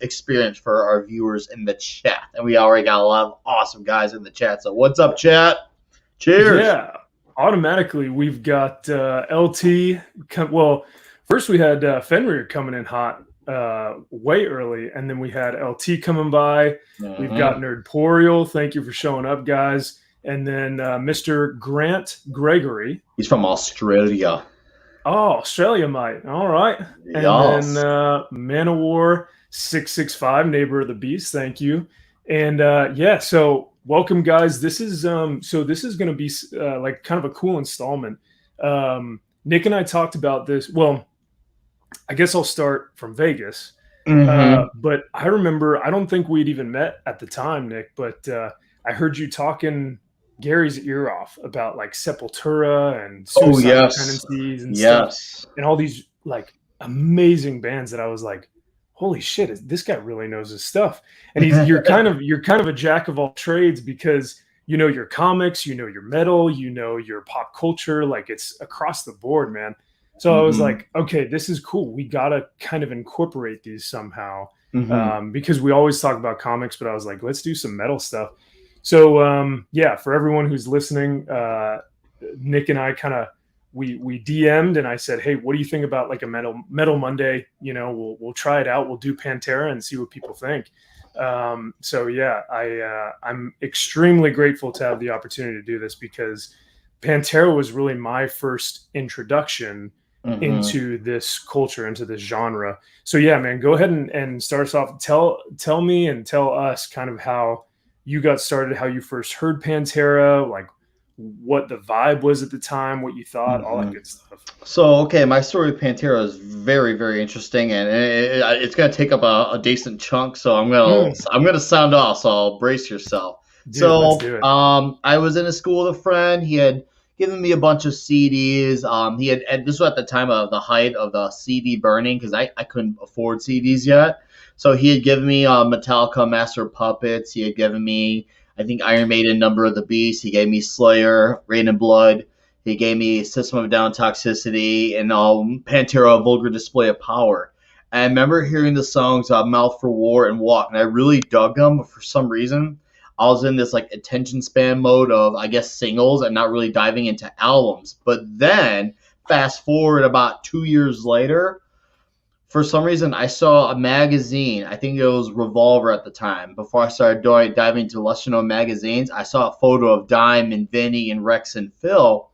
experience for our viewers in the chat. And we already got a lot of awesome guys in the chat. So what's up, chat? Cheers. Yeah, automatically we've got LT. Well, first we had Fenrir coming in hot way early, and then we had LT coming by. We've got Nerdporial. Thank you for showing up, guys. And then Mr. Grant Gregory. He's from Australia. Oh, Australia, mate. All right. Yes. And then Manowar 665, Neighbor of the Beast. Thank you. And yeah, so welcome, guys. This is going to be like kind of a cool installment. Nick and I talked about this. Well, I guess I'll start from Vegas. But I remember, I don't think we'd even met at the time, Nick, but I heard you talking Gary's ear off about like Sepultura and Suicide Tendencies and stuff, and all these like amazing bands that I was like, holy shit, this guy really knows his stuff. And you're kind of a jack of all trades, because you know your comics, you know your metal, you know your pop culture, like it's across the board, man. So I was like, okay, this is cool. We gotta kind of incorporate these somehow, because we always talk about comics, but I was like, let's do some metal stuff. So yeah, for everyone who's listening, Nick and I we DM'd, and I said, hey, what do you think about like a metal Monday? You know, we'll try it out. We'll do Pantera and see what people think. So yeah, I'm extremely grateful to have the opportunity to do this, because Pantera was really my first introduction into this culture, into this genre. So yeah, man, go ahead and start us off. Tell me and tell us kind of how you got started, how you first heard Pantera, like what the vibe was at the time, what you thought, all that good stuff. So, okay, my story with Pantera is very, very interesting, and it's going to take up a decent chunk, so I'm gonna sound off, so brace yourself. Dude, let's do it. I was in a school with a friend. He had given me a bunch of CDs. This was at the time of the height of the CD burning, because I couldn't afford CDs yet. So he had given me Metallica, Master of Puppets. He had given me, I think, Iron Maiden, Number of the Beast. He gave me Slayer, Rain and Blood. He gave me System of a Down, Toxicity, and Pantera, Vulgar Display of Power. And I remember hearing the songs Mouth for War and Walk, and I really dug them, but for some reason, I was in this like attention span mode of, I guess, singles and not really diving into albums. But then, fast forward about 2 years later, for some reason, I saw a magazine. I think it was Revolver at the time. Before I started diving into lesser known magazines, I saw a photo of Dime and Vinny and Rex and Phil,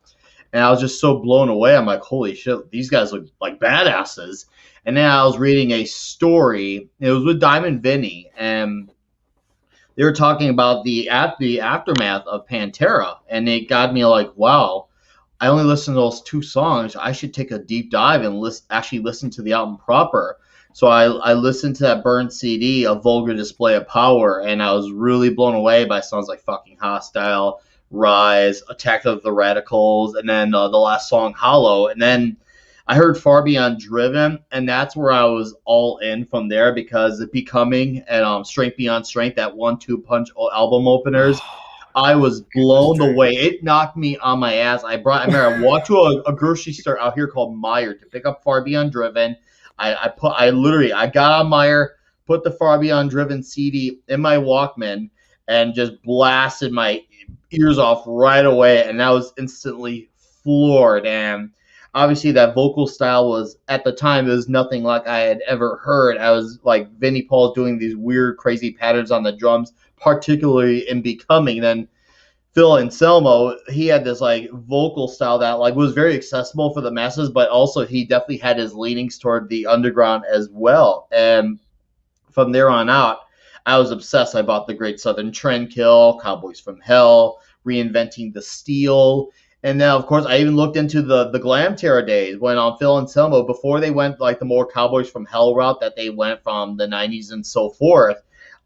and I was just so blown away. I'm like, holy shit, these guys look like badasses. And then I was reading a story. It was with Dime and Vinny, and they were talking about the aftermath of Pantera, and it got me like, wow. I only listened to those 2 songs. I should take a deep dive and actually listen to the album proper. So I listened to that burned CD, A Vulgar Display of Power, and I was really blown away by songs like Fucking Hostile, Rise, Attack of the Radicals, and then the last song, Hollow. And then I heard Far Beyond Driven, and that's where I was all in from there, because it Becoming and Strength Beyond Strength, that 1-2 punch album openers. I was blown away. It knocked me on my ass. I walked to a grocery store out here called Meijer to pick up Far Beyond Driven. I got on Meijer, put the Far Beyond Driven CD in my Walkman, and just blasted my ears off right away. And I was instantly floored. And obviously that vocal style was, at the time, it was nothing like I had ever heard. I was like Vinnie Paul doing these weird, crazy patterns on the drums, particularly in Becoming. Then Phil Anselmo, he had this like vocal style that like was very accessible for the masses, but also he definitely had his leanings toward the underground as well. And from there on out, I was obsessed. I bought The Great Southern Trendkill, Cowboys from Hell, Reinventing the Steel. And then, of course, I even looked into the Glamterra days when Phil Anselmo, before they went like the more Cowboys from Hell route that they went from the 90s and so forth,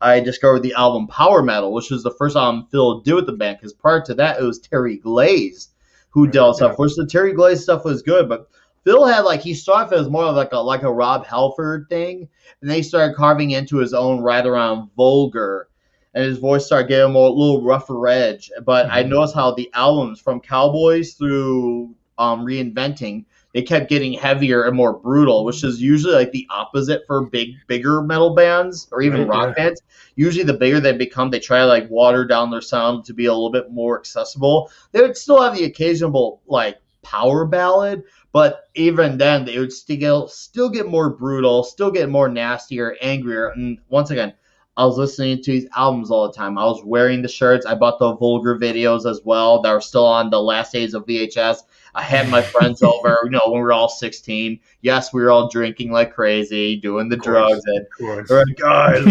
I discovered the album Power Metal, which was the first album Phil did with the band, because prior to that, it was Terry Glaze who dealt stuff. Which the Terry Glaze stuff was good, but Phil had he started as more of like a Rob Halford thing, and then he started carving into his own right around vulgar, and his voice started getting a little rougher edge. But I noticed how the albums from Cowboys through Reinventing it kept getting heavier and more brutal, which is usually like the opposite for bigger metal bands or even Right. rock Yeah. bands. Usually, the bigger they become, they try to like water down their sound to be a little bit more accessible. They would still have the occasional like power ballad, but even then, they would still get more brutal, still get more nastier, angrier. And once again, I was listening to these albums all the time. I was wearing the shirts. I bought the Vulgar videos as well that were still on the last days of VHS. I had my friends over, when we were all 16. Yes, we were all drinking like crazy, doing the Of course. drugs. And Of course. we're like, guys,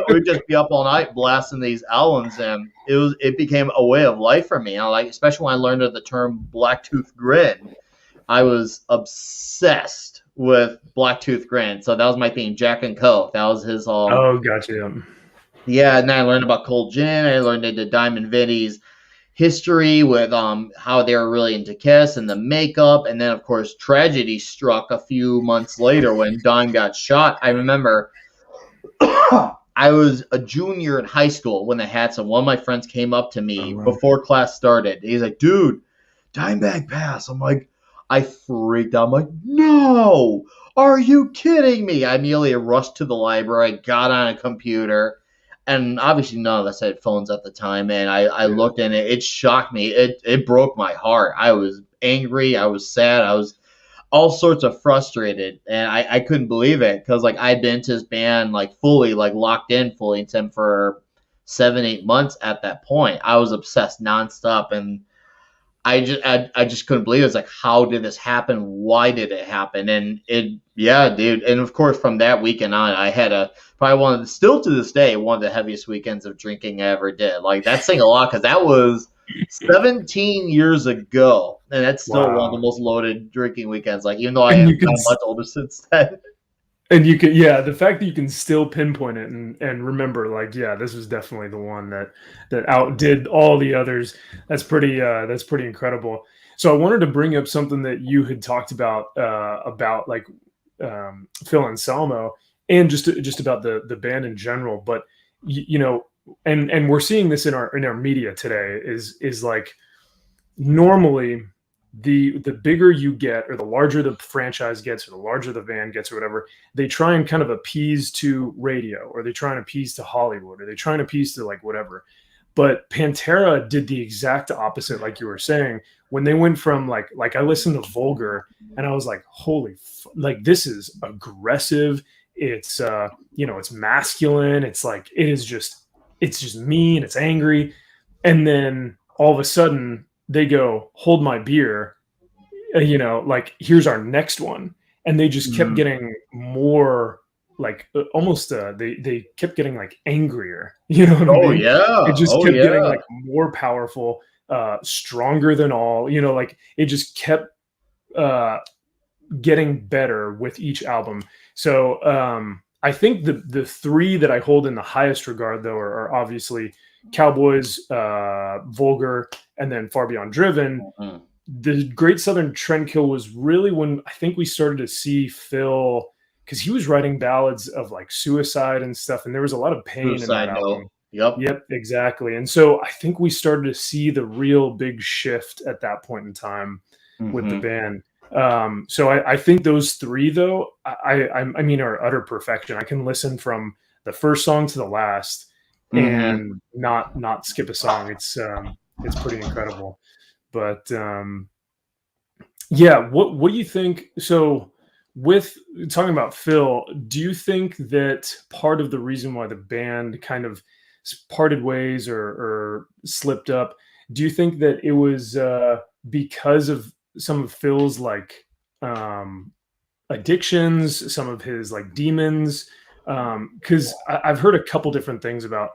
we'd just be up all night blasting these albums. And it became a way of life for me. Like, especially when I learned of the term Blacktooth Grin. I was obsessed with Blacktooth Grin. So that was my theme, Jack and Coke. That was his Oh, gotcha. yeah, and then I learned about Cold Gin. I learned into Diamond Viddy's history with how they were really into Kiss and the makeup, and then of course tragedy struck a few months later when Don got shot. I remember I was a junior in high school when they had some. One of my friends came up to me before class started. He's like, "Dude, Dimebag passed." I'm like, I freaked out. I'm like, "No, are you kidding me?" I immediately rushed to the library, got on a computer. And obviously none of us had phones at the time, and I looked and it shocked me. It broke my heart. I was angry. I was sad. I was all sorts of frustrated, and I couldn't believe it because like I'd been to this band like fully like locked in fully into him for 7-8 months at that point. I was obsessed nonstop, and I just couldn't believe it. It's like, how did this happen? Why did it happen? And yeah, dude. And of course, from that weekend on, I had probably still to this day, one of the heaviest weekends of drinking I ever did. Like, that's saying a lot because that was 17 years ago. And that's still one of the most loaded drinking weekends. Like, even though I'm much older since then. And you can, yeah, the fact that you can still pinpoint it and remember, like, yeah, this was definitely the one that outdid all the others. That's pretty incredible. So I wanted to bring up something that you had talked about like Phil Anselmo and just about the band in general. But and we're seeing this in our media today is like normally the bigger you get or the larger the franchise gets or the larger the band gets or whatever, they try and kind of appease to radio or they try and appease to Hollywood or they try and appease to like whatever. But Pantera did the exact opposite, like you were saying, when they went from like I listened to Vulgar and I was like, holy like this is aggressive. It's it's masculine. It's like it's just mean, it's angry. And then all of a sudden they go, hold my beer, like here's our next one. And they just kept getting more like almost they kept getting like angrier, you know what I mean? Yeah. It just kept getting like more powerful, stronger than all, like it just kept getting better with each album. So I think the three that I hold in the highest regard though are obviously Cowboys, Vulgar, and then Far Beyond Driven. Mm-hmm. The Great Southern Trendkill was really when I think we started to see Phil, because he was writing ballads of like suicide and stuff, and there was a lot of pain in that album. Yep, exactly. And so I think we started to see the real big shift at that point in time with the band. So I think those three though, I mean, are utter perfection. I can listen from the first song to the last and not skip a song. It's pretty incredible. But yeah, what do you think? So with talking about Phil, do you think that part of the reason why the band kind of parted ways or slipped up, do you think that it was because of some of Phil's like addictions, some of his like demons? Because I've heard a couple different things about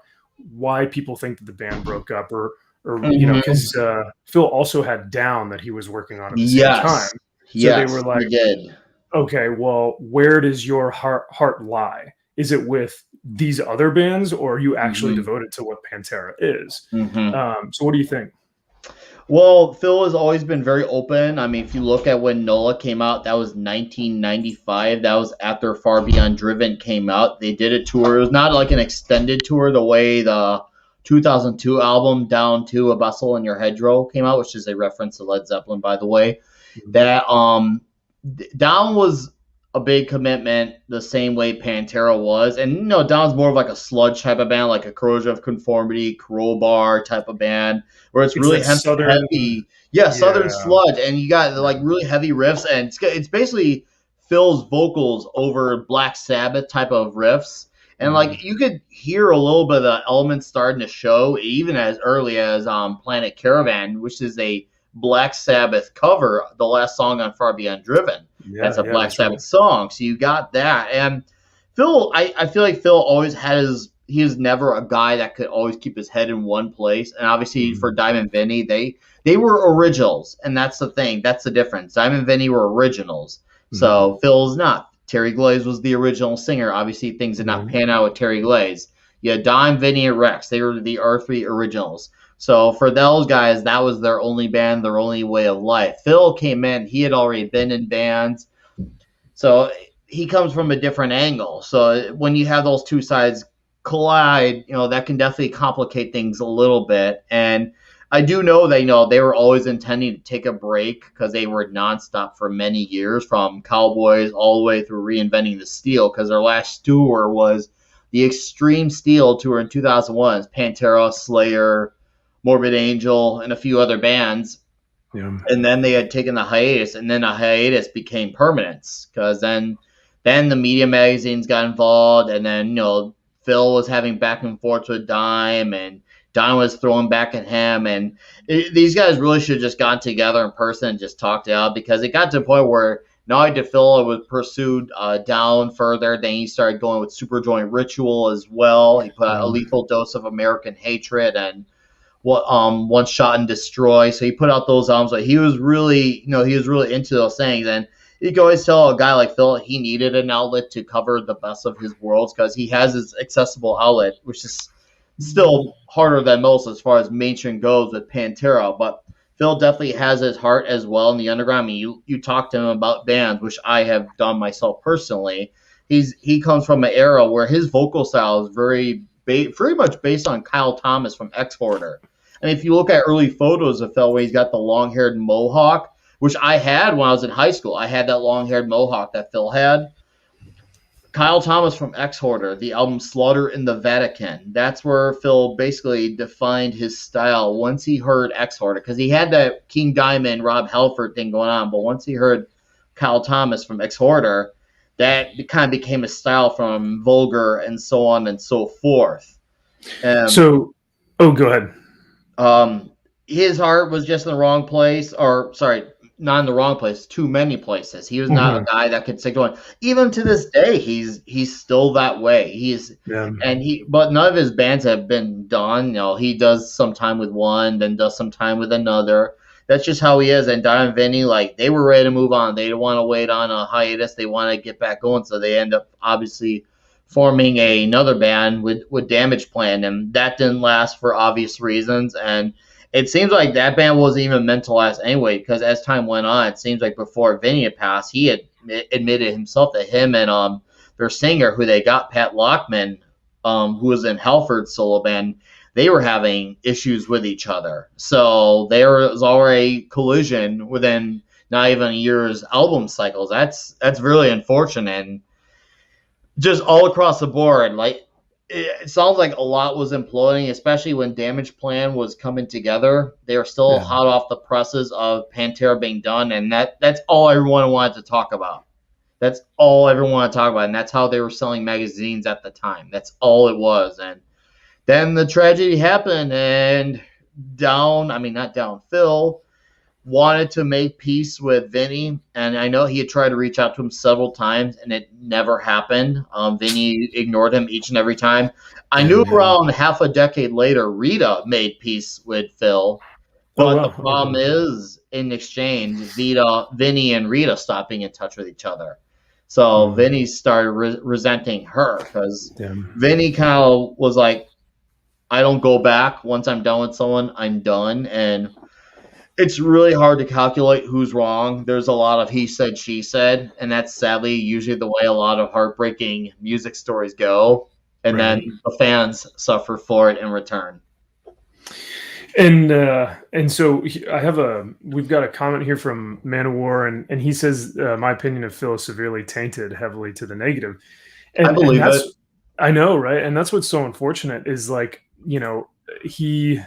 why people think that the band broke up, or because Phil also had Down that he was working on at the same time. So they were like, okay, well, where does your heart lie? Is it with these other bands, or are you actually devoted to what Pantera is? So what do you think? Well, Phil has always been very open. I mean, if you look at when NOLA came out, that was 1995. That was after Far Beyond Driven came out. They did a tour. It was not like an extended tour the way the 2002 album Down to A Bustle in Your Hedgerow came out, which is a reference to Led Zeppelin, by the way. That Down was a big commitment the same way Pantera was. And, Down's more of like a sludge type of band, like a Corrosion of Conformity, Crowbar type of band, where it's It's really that southern, heavy. Yeah, Southern yeah, sludge. And you got like yeah. really heavy riffs. And it's basically Phil's vocals over Black Sabbath type of riffs. And Mhm. like you could hear a little bit of the elements starting to show, even as early as Planet Caravan, which is a Black Sabbath cover, the last song on Far Beyond Driven. That's Yeah, a yeah, Black that's right. Sabbath song. So you got that. And Phil, I feel like Phil always had he was never a guy that could always keep his head in one place. And obviously for Mhm. Diamond Vinny, they were originals. And that's the thing. That's the difference. Diamond Vinny were originals. Mhm. So Phil's not. Terry Glaze was the original singer. Obviously things did not Yeah. pan out with Terry Glaze. You had Dime, Vinny, and Rex. They were the R3 originals. So for those guys, that was their only band, their only way of life. Phil came in, he had already been in bands. So he comes from a different angle. So when you have those two sides collide, that can definitely complicate things a little bit. And I do know that, they were always intending to take a break because they were nonstop for many years, from Cowboys all the way through Reinventing the Steel, because their last tour was the Extreme Steel tour in 2001. Pantera, Slayer, Morbid Angel, and a few other bands. Yeah. And then they had taken the hiatus, and then the hiatus became permanence, because then the media magazines got involved, and then Phil was having back and forth with Dime, and Dime was throwing back at him, and these guys really should have just gotten together in person and just talked it out, because it got to the point where not only did Phil was pursued down further, then he started going with Superjoint Ritual as well. He put out a Yeah. lethal dose of American Hatred and what One Shot and Destroy. So he put out those albums, but he was really into those things. And you can always tell a guy like Phil, he needed an outlet to cover the best of his worlds, because he has his accessible outlet, which is still harder than most as far as mainstream goes with Pantera. But Phil definitely has his heart as well in the underground. I mean, you talk to him about bands, which I have done myself personally. He comes from an era where his vocal style is very much based on Kyle Thomas from X Hoarder. And if you look at early photos of Phil, where he's got the long haired mohawk, which I had when I was in high school, I had that long haired mohawk that Phil had. Kyle Thomas from X Hoarder, the album Slaughter in the Vatican. That's where Phil basically defined his style once he heard X Hoarder, because he had that King Diamond, Rob Halford thing going on. But once he heard Kyle Thomas from X Hoarder, that kind of became a style from Vulgar and so on and so forth. So, oh, go ahead. His heart was just in the wrong place, or sorry, not in the wrong place, too many places. He was not a Mhm. guy that could stick to one. Even to this day, he's still that way. Yeah. But none of his bands have been done. He does some time with one, then does some time with another. That's just how he is. And Don and Vinny, like, they were ready to move on. They didn't want to wait on a hiatus. They want to get back going. So they end up obviously forming another band with Damage Plan, and that didn't last for obvious reasons. And it seems like that band wasn't even meant to last anyway, because as time went on, it seems like before Vinny had passed, he had admitted himself that him and their singer, who they got, Pat Lockman, who was in Halford's solo band, they were having issues with each other. So there was already collision within not even a year's album cycles. That's really unfortunate. And just all across the board, like, it sounds like a lot was imploding, especially when Damage Plan was coming together. They were still Yeah. hot off the presses of Pantera being done, and that's all everyone wanted to talk about. That's all everyone wanted to talk about, and that's how they were selling magazines at the time. That's all it was. And then the tragedy happened, and not Down, Phil wanted to make peace with Vinny, and I know he had tried to reach out to him several times, and it never happened. Vinny ignored him each and every time. I knew Yeah. around half a decade later, Rita made peace with Phil, Oh, but the wow. problem Okay. is, in exchange, Vinny and Rita stopped being in touch with each other. So Mhm. Vinny started resenting her, because Yeah. Vinny kind of was like, I don't go back. Once I'm done with someone, I'm done. And it's really hard to calculate who's wrong. There's a lot of he said, she said, and that's sadly usually the way a lot of heartbreaking music stories go. And Right. then the fans suffer for it in return. And so we've got a comment here from Man of War, and he says my opinion of Phil is severely tainted heavily to the negative. I And believe it. that's, I know, right? And that's what's so unfortunate is like, he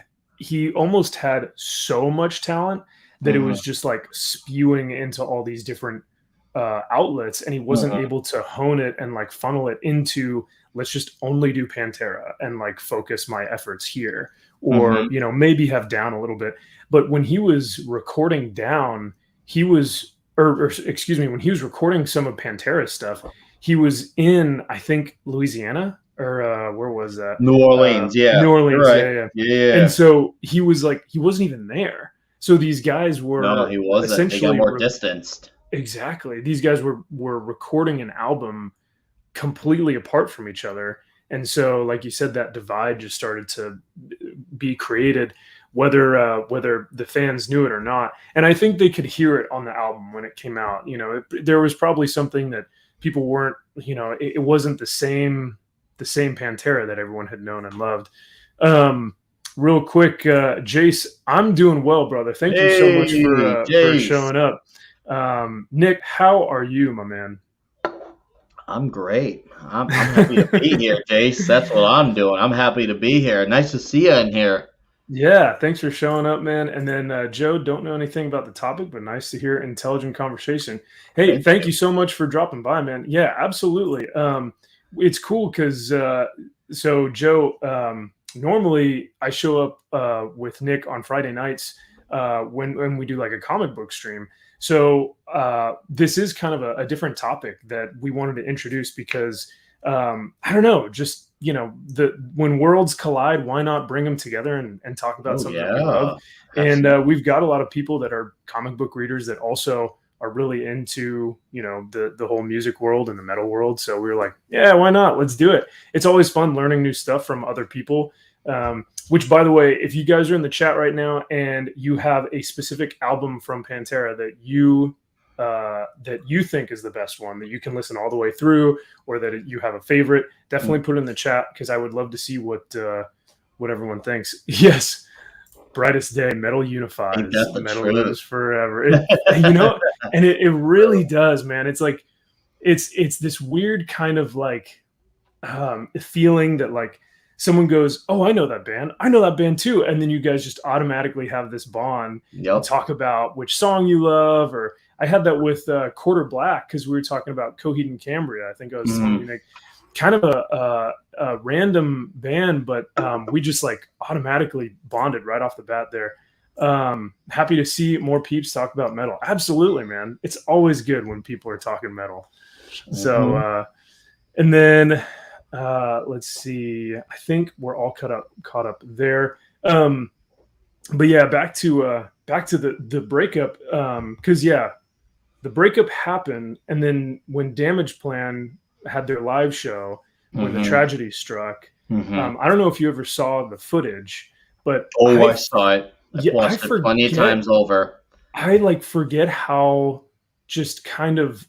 almost had so much talent that it Hmm. was just like spewing into all these different outlets, and he wasn't Hmm. able to hone it and like funnel it into, let's just only do Pantera and like focus my efforts here, or Hmm. maybe have down a little bit. But when he was recording down, he was or excuse me, when he was recording some of Pantera's stuff, he was in, I think, Louisiana, or where was that? New Orleans, yeah, New you're Orleans, right. yeah, yeah. And Yeah. so he was like, he wasn't even there. So these guys No, were he wasn't. They got essentially more distanced. exactly. These guys were recording an album completely apart from each other. And so, like you said, that divide just started to be created, whether the fans knew it or not. And I think they could hear it on the album when it came out. There was probably something that people weren't. It wasn't the same Pantera that everyone had known and loved. Real quick, Jace, I'm doing well, brother. Thank you so much Hey, for Jace. showing up. Nick, how are you, my man? I'm great. I'm happy to be here, Jace. That's what I'm doing. I'm happy to be here. Nice to see you in here. Yeah, thanks for showing up, man. And then Joe, don't know anything about the topic, but nice to hear intelligent conversation. Hey, Thank thank you. you so much for dropping by, man. Yeah, absolutely. It's cool because so Joe, normally I show up with Nick on Friday nights when we do like a comic book stream. So this is kind of a different topic that we wanted to introduce because I don't know, just the when worlds collide, why not bring them together and talk about Oh something that we love? yeah, And absolutely. we've got a lot of people that are comic book readers that also are really into the whole music world and the metal world. So we were like, yeah, why not? Let's do it. It's always fun learning new stuff from other people. Which, by the way, if you guys are in the chat right now and you have a specific album from Pantera that you think is the best one that you can listen all the way through, or that you have a favorite, definitely put it in the chat because I would love to see what everyone thinks. Yes, brightest day, metal Ain't unifies, that the metal truth? lives forever. And it really does, man. It's like it's this weird kind of like feeling that like someone goes, "Oh, I know that band too," and then you guys just automatically have this bond and Yep. talk about which song you love. Or I had that with Quarter Black because we were talking about Coheed and Cambria. I think I was telling you, Mhm. Nick, kind of a random band, but we just like automatically bonded right off the bat there. Happy to see more peeps talk about metal. Absolutely, man. It's always good when people are talking metal. So, Mhm. and then let's see. I think we're all caught up there. But yeah, back to the breakup. Because yeah, the breakup happened, and then when Damage Plan had their live show, when the Mhm. tragedy struck, Mhm. I don't know if you ever saw the footage, but Oh, I saw it. I've I watched it plenty of forget times over. I like forget how just kind of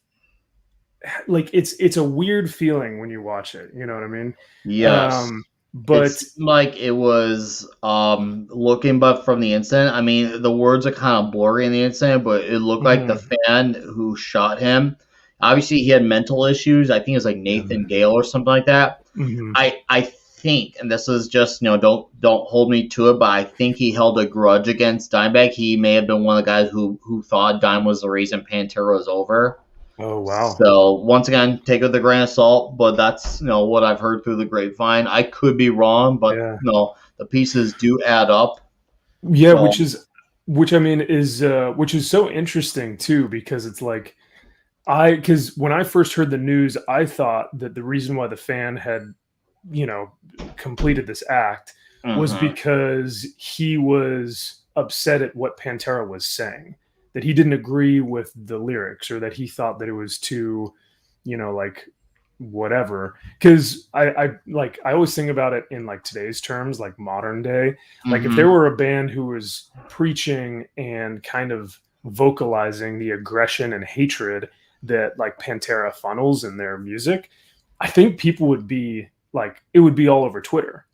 like it's a weird feeling when you watch it. You know what I mean? Yes. Um, It but seemed like it was looking, but from the incident. I mean, the words are kind of blurry in the incident, but it looked like the mhm, fan who shot him. Obviously, he had mental issues. I think it's like Nathan Gale or something like that. mhm. I think, and this is just don't hold me to it, but I think he held a grudge against Dimebag. He may have been one of the guys who thought Dime was the reason Pantera was over. Oh wow. So once again, take it with a grain of salt, but that's what I've heard through the grapevine. I could be wrong, but Yeah. the pieces do add up. Yeah, So which I mean is which is so interesting too, because it's like because when I first heard the news, I thought that the reason why the fan had, you know, completed this act was mhm. because he was upset at what Pantera was saying, that he didn't agree with the lyrics, or that he thought that it was too, like whatever. Because I always think about it in like today's terms, like modern day. Like if there Mhm. were a band who was preaching and kind of vocalizing the aggression and hatred that like Pantera funnels in their music, I think people would be like, it would be all over Twitter.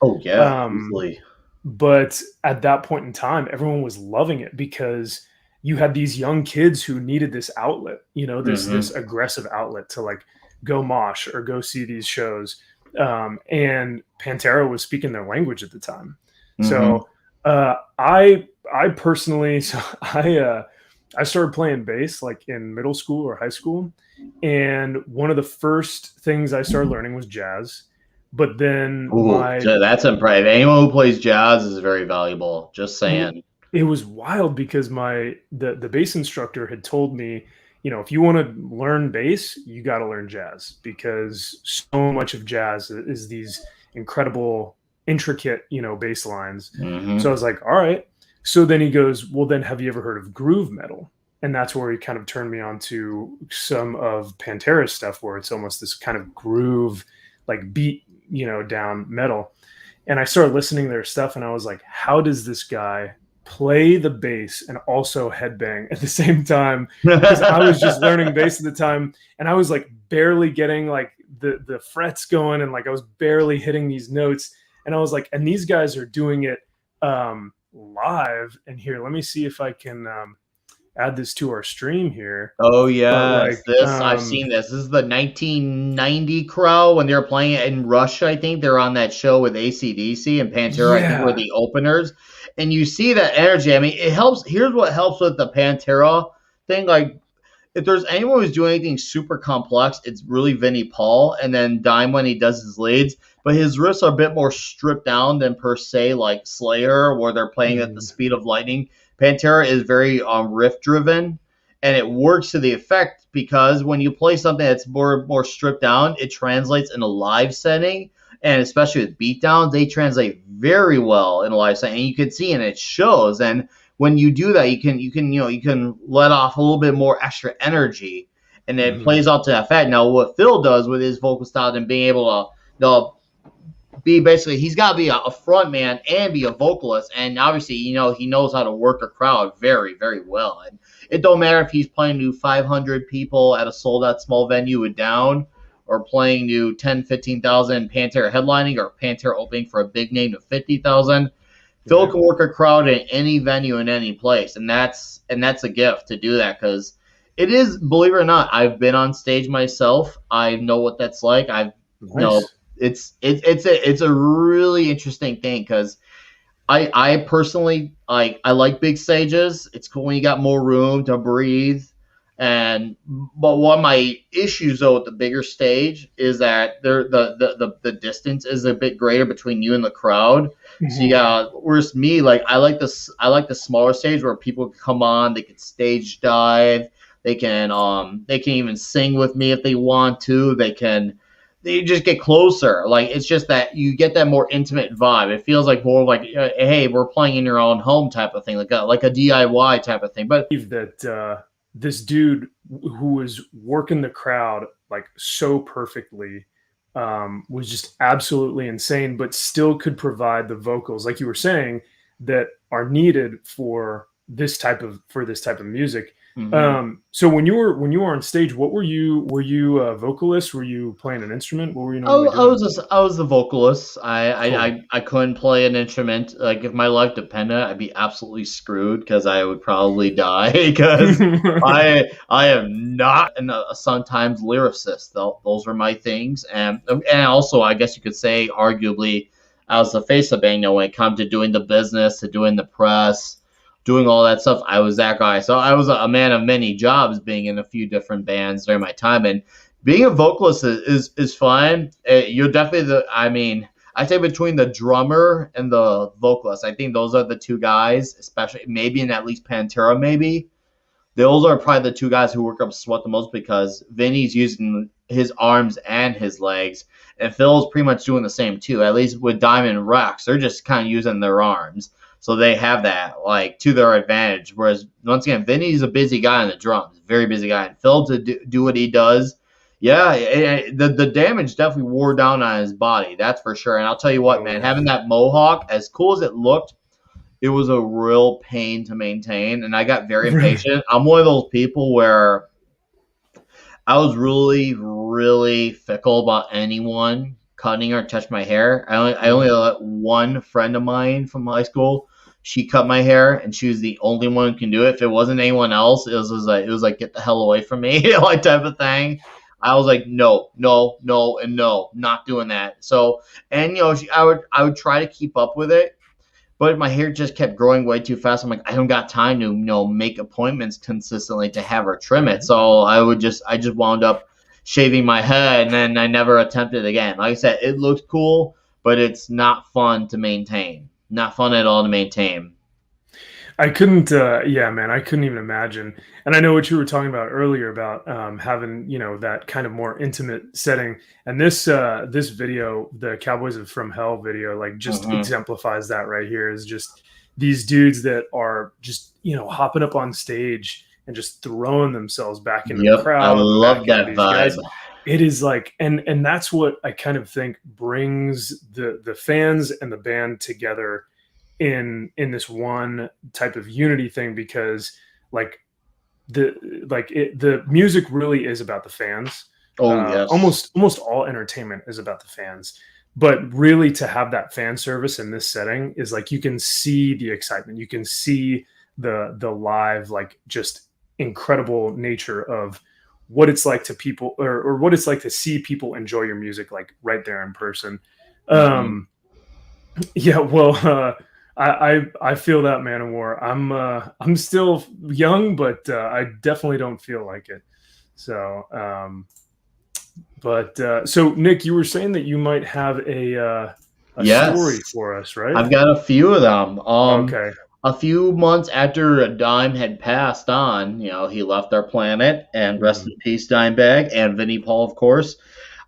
Oh yeah, Um, easily. But at that point in time, everyone was loving it because you had these young kids who needed this outlet, this Hmm. aggressive outlet to like go mosh or go see these shows. And Pantera was speaking their language at the time. Hmm. So I personally, so I started playing bass like in middle school or high school, and one of the first things I started learning was jazz. But then Ooh, that's impressive. Anyone who plays jazz is very valuable. Just saying. it was wild because the bass instructor had told me, if you want to learn bass, you got to learn jazz because so much of jazz is these incredible, intricate, bass lines. So I Hmm. was like, all right. So then he goes, well, then have you ever heard of groove metal? And that's where he kind of turned me on to some of Pantera's stuff, where it's almost this kind of groove, like beat, down metal. And I started listening to their stuff, and I was like, how does this guy play the bass and also headbang at the same time? Because I was just learning bass at the time, and I was like barely getting like the frets going, and like I was barely hitting these notes. And I was like, and these guys are doing it live. And here, let me see if I can add this to our stream here. Oh But yes, like, this I've seen this. This is the 1990 crowd when they were playing it in Russia. I think they're on that show with AC/DC and Pantera. I think were yeah. the openers, and you see that energy. I mean, it helps. Here's what helps with the Pantera thing. Like, if there's anyone who's doing anything super complex, it's really Vinnie Paul, and then Dime when he does his leads. But his riffs are a bit more stripped down than per se like Slayer, where they're playing at the Mhm. speed of lightning. Pantera is very riff driven, and it works to the effect because when you play something that's more stripped down, it translates in a live setting, and especially with beatdowns, they translate very well in a live setting. And you can see, and it shows. And when you do that, you can let off a little bit more extra energy, and it Mhm. plays out to that effect. Now, what Phil does with his vocal style and being able to, be basically, he's got to be a front man and be a vocalist, and obviously, he knows how to work a crowd very, very well. And it don't matter if he's playing to 500 people at a sold out small venue with Down, or playing to 10, 15,000 Pantera headlining, or Pantera opening for a big name to 50,000. Phil Right. can work a crowd in any venue in any place, and that's a gift to do that because it is, believe it or not, I've been on stage myself. I know what that's like. I've Nice. it's a really interesting thing because I personally I like big stages. It's cool when you got more room to breathe. But one of my issues though with the bigger stage is that the distance is a bit greater between you and the crowd. So you Mhm. got, whereas me, like I like the smaller stage where people can come on, they can stage dive, they can even sing with me if they want to. They just get closer. Like, it's just that you get that more intimate vibe. It feels like more like, hey, we're playing in your own home type of thing, like a DIY type of thing. But That this dude who was working the crowd like so perfectly was just absolutely insane, but still could provide the vocals, like you were saying, that are needed for this type of music. mhm. So when you were on stage, what were you a vocalist? Were you playing an instrument? What were you I, normally I doing? was just, I was the vocalist. I, I Cool. I I couldn't play an instrument. Like, if my life depended, I'd be absolutely screwed because I would probably die because I am not a sometimes lyricist. Those are my things, and also I guess you could say arguably I was the face of band. When it comes to doing the business, to doing the press, doing all that stuff, I was that guy. So I was a man of many jobs, being in a few different bands during my time. And being a vocalist is fun. You're definitely I mean, I say between the drummer and the vocalist, I think those are the two guys, especially maybe in at least Pantera, maybe. Those are probably the two guys who work up sweat the most because Vinny's using his arms and his legs, and Phil's pretty much doing the same too. At least with Diamond Rex, they're just kind of using their arms, so they have that like to their advantage. Whereas once again, Vinny's a busy guy on the drums, very busy guy, and Phil to do what he does. Yeah, the damage definitely wore down on his body, that's for sure. And I'll tell you what, Oh man, yeah. having that mohawk, as cool as it looked, it was a real pain to maintain, and I got very Really? impatient. I'm one of those people where I was really, really fickle about anyone cutting or touch my hair. I only Mhm. let one friend of mine from high school. She cut my hair, and she was the only one who can do it. If it wasn't anyone else, it was like get the hell away from me, like type of thing. I was like, no, no, no, and no, not doing that. So, and I would try to keep up with it, but my hair just kept growing way too fast. I'm like, I don't got time to make appointments consistently to have her trim it. Mhm. So I just wound up shaving my head, and then I never attempted again. Like I said, it looks cool, but it's not fun to maintain. Not fun at all to maintain. I couldn't, yeah, man, I couldn't even imagine. And I know what you were talking about earlier about having, that kind of more intimate setting. And this video, the Cowboys of From Hell video, like just Hmm. exemplifies that right here. Is just these dudes that are just hopping up on stage and just throwing themselves back into the Yep, I crowd, love back into that these vibe. guys. It is like, and that's what I kind of think brings the fans and the band together in this one type of unity thing, because like the music really is about the fans. Oh yes. Almost all entertainment is about the fans, but really to have that fan service in this setting is like you can see the excitement, you can see the live, like just incredible nature of what it's like to people, or what it's like to see people enjoy your music like right there in person. Hmm. um yeah, well, I feel that, Man of War. I'm still young, but I definitely don't feel like it. So, but so Nick, you were saying that you might have a story Yes. for us, right? I've got a few of them. Okay. A few months after Dime had passed on, he left our planet, and rest Mhm. in peace, Dimebag, and Vinnie Paul, of course.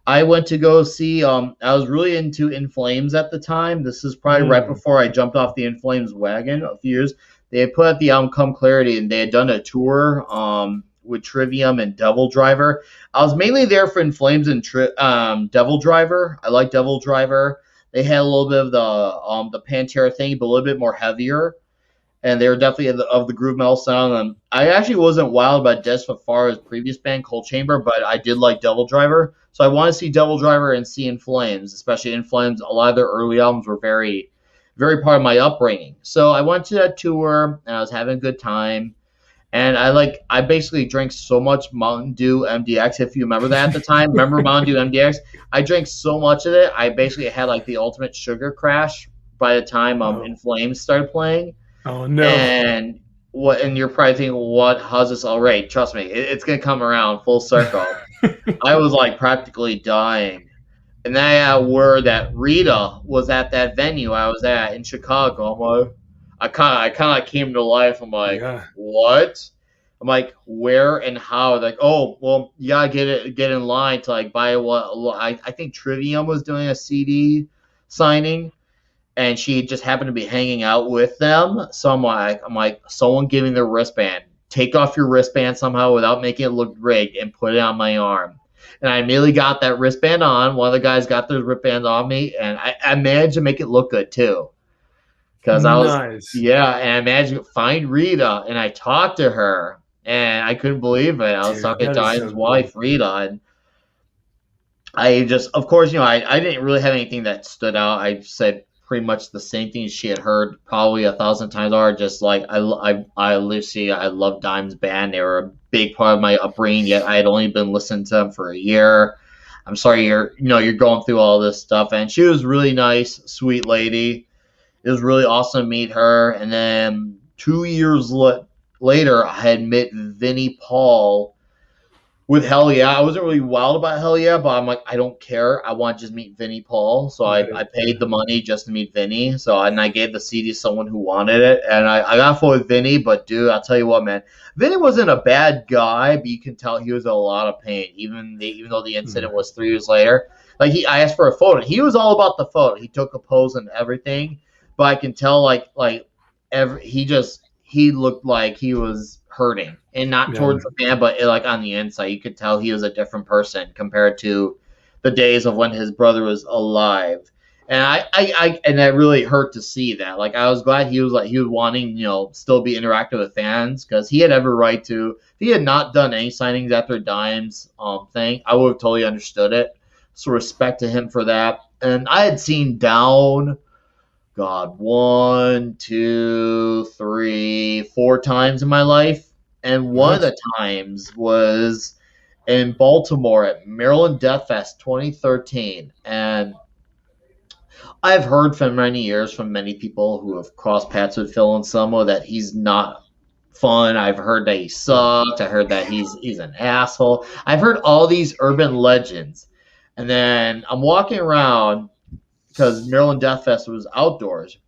I went to go see. I was really into In Flames at the time. This is probably right Mm. before I jumped off the In Flames wagon a few years. They had put out the album Come Clarity, and they had done a tour with Trivium and Devil Driver. I was mainly there for In Flames and Devil Driver. I like Devil Driver. They had a little bit of the Pantera thing, but a little bit more heavier, and they were definitely of the groove metal sound. And I actually wasn't wild about Death as far as previous band Cold Chamber, but I did like Devil Driver, so I want to see Devil Driver and see In Flames, especially In Flames. A lot of their early albums were very, very part of my upbringing. So I went to that tour, and I was having a good time. And I basically drank so much Mountain Dew MDX. If you remember that at the time, remember Mountain Dew MDX? I drank so much of it, I basically had like the ultimate sugar crash by the time In Oh, Flames started playing. oh no. And and you're probably thinking, what? How's this all right? Trust me, it's gonna come around full circle. I was like practically dying, and then I got word that Rita was at that venue I was at in Chicago. I kind of came to life. I'm like, Yeah. what? I'm like, where and how? Like, oh, well, you gotta get in line to like buy what? I think Trivium was doing a CD signing, and she just happened to be hanging out with them. So I'm like, someone giving their wristband. Take off your wristband somehow without making it look rigged and put it on my arm. And I immediately got that wristband on. One of the guys got their wristband on me, and I managed to make it look good too. Because I was, Nice. yeah, and I managed to find Rita, and I talked to her, and I couldn't believe it. I was Dude, talking to that is Diane's so cool. wife, Rita, and I just, of course, I didn't really have anything that stood out. I said pretty much the same things she had heard probably 1,000 times already. Just like Lucy, I love Dime's band. They were a big part of my upbringing. Yet I had only been listening to them for a year. I'm sorry you're going through all this stuff. And she was really nice, sweet lady. It was really awesome to meet her. And then 2 years later, I had met Vinnie Paul with Hell Yeah. I wasn't really wild about Hell Yeah, but I'm like, I don't care. I want to just meet Vinnie Paul. So Right. I Yeah. paid the money just to meet Vinnie. So, and I gave the CD to someone who wanted it. And I got full with Vinnie, but dude, I'll tell you what, man. Vinnie wasn't a bad guy, but you can tell he was in a lot of pain, even though the Mhm. incident was 3 years later. Like, I asked for a photo. He was all about the photo. He took a pose and everything, but I can tell, he looked like he was hurting, and not Yeah. towards the band, but like on the inside, you could tell he was a different person compared to the days of when his brother was alive. And and that really hurt to see that. Like, I was glad he was wanting, still be interactive with fans, because he had every right to. If he had not done any signings after Dime's thing, I would have totally understood it. So respect to him for that. and I had seen Down, God, one, two, three, four times in my life. And one of Nice. the times was in Baltimore at Maryland Death Fest 2013. And I've heard for many years from many people who have crossed paths with Phil Anselmo that he's not fun. I've heard that he Yeah. sucks. I heard that he's an asshole. I've heard all these urban legends. And then I'm walking around because Maryland Death Fest was outdoors,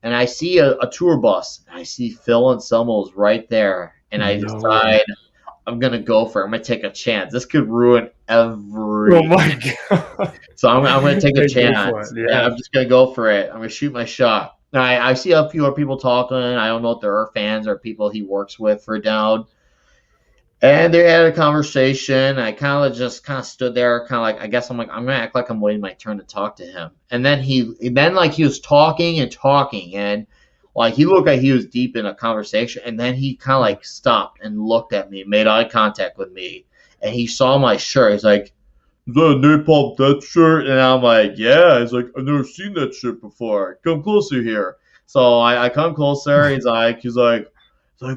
and I see a tour bus. And I see Phil Anselmo's right there, and I No way. decide I'm gonna go for it. I'm gonna take a chance. This could ruin Oh every. my god. So I'm gonna take a Hey, go for chance, it. and Yeah. I'm just gonna go for it. I'm gonna shoot my shot. Now, I see a few other people talking. I don't know if there are fans or people he works with for Down. And they had a conversation. I kind of stood there, kind of like, I guess I'm like, I'm gonna act like I'm waiting my turn to talk to him. And then he was talking and talking, and like he looked like he was deep in a conversation, and then he kind of like stopped and looked at me, made eye contact with me, and he saw my shirt. He's like, "Is that a Napalm Death shirt?" And I'm like, "Yeah." He's like, "I've never seen that shirt before. Come closer here." So I come closer. He's like,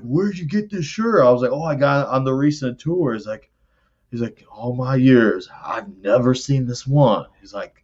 "Where'd you get this shirt?" I was like, "Oh, I got it on the recent tour." He's like, "All my years, I've never seen this one." He's like,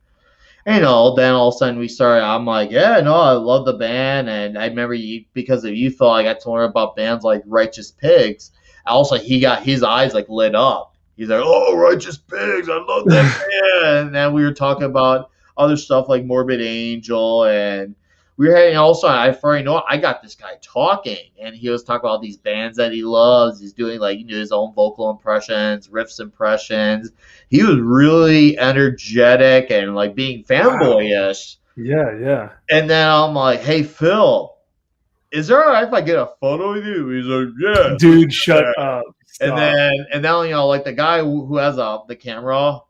then all of a sudden we started. I'm like, "Yeah, no, I love the band, and I remember you because of you, Phil. I got to learn about bands like Righteous Pigs." Also, he got his eyes like lit up. He's like, "Oh, Righteous Pigs, I love that band." And then we were talking about other stuff like Morbid Angel, and we were having also. I already know I got this guy talking, and he was talking about these bands that he loves. He's doing like his own vocal impressions, riffs impressions. He was really energetic and like being Wow. fanboyish. Yeah, yeah. And then I'm like, "Hey Phil, is there alright if I get a photo with you?" He's like, "Yeah, let's Dude, do shut that." up. And Stop. then like the guy who has the camera,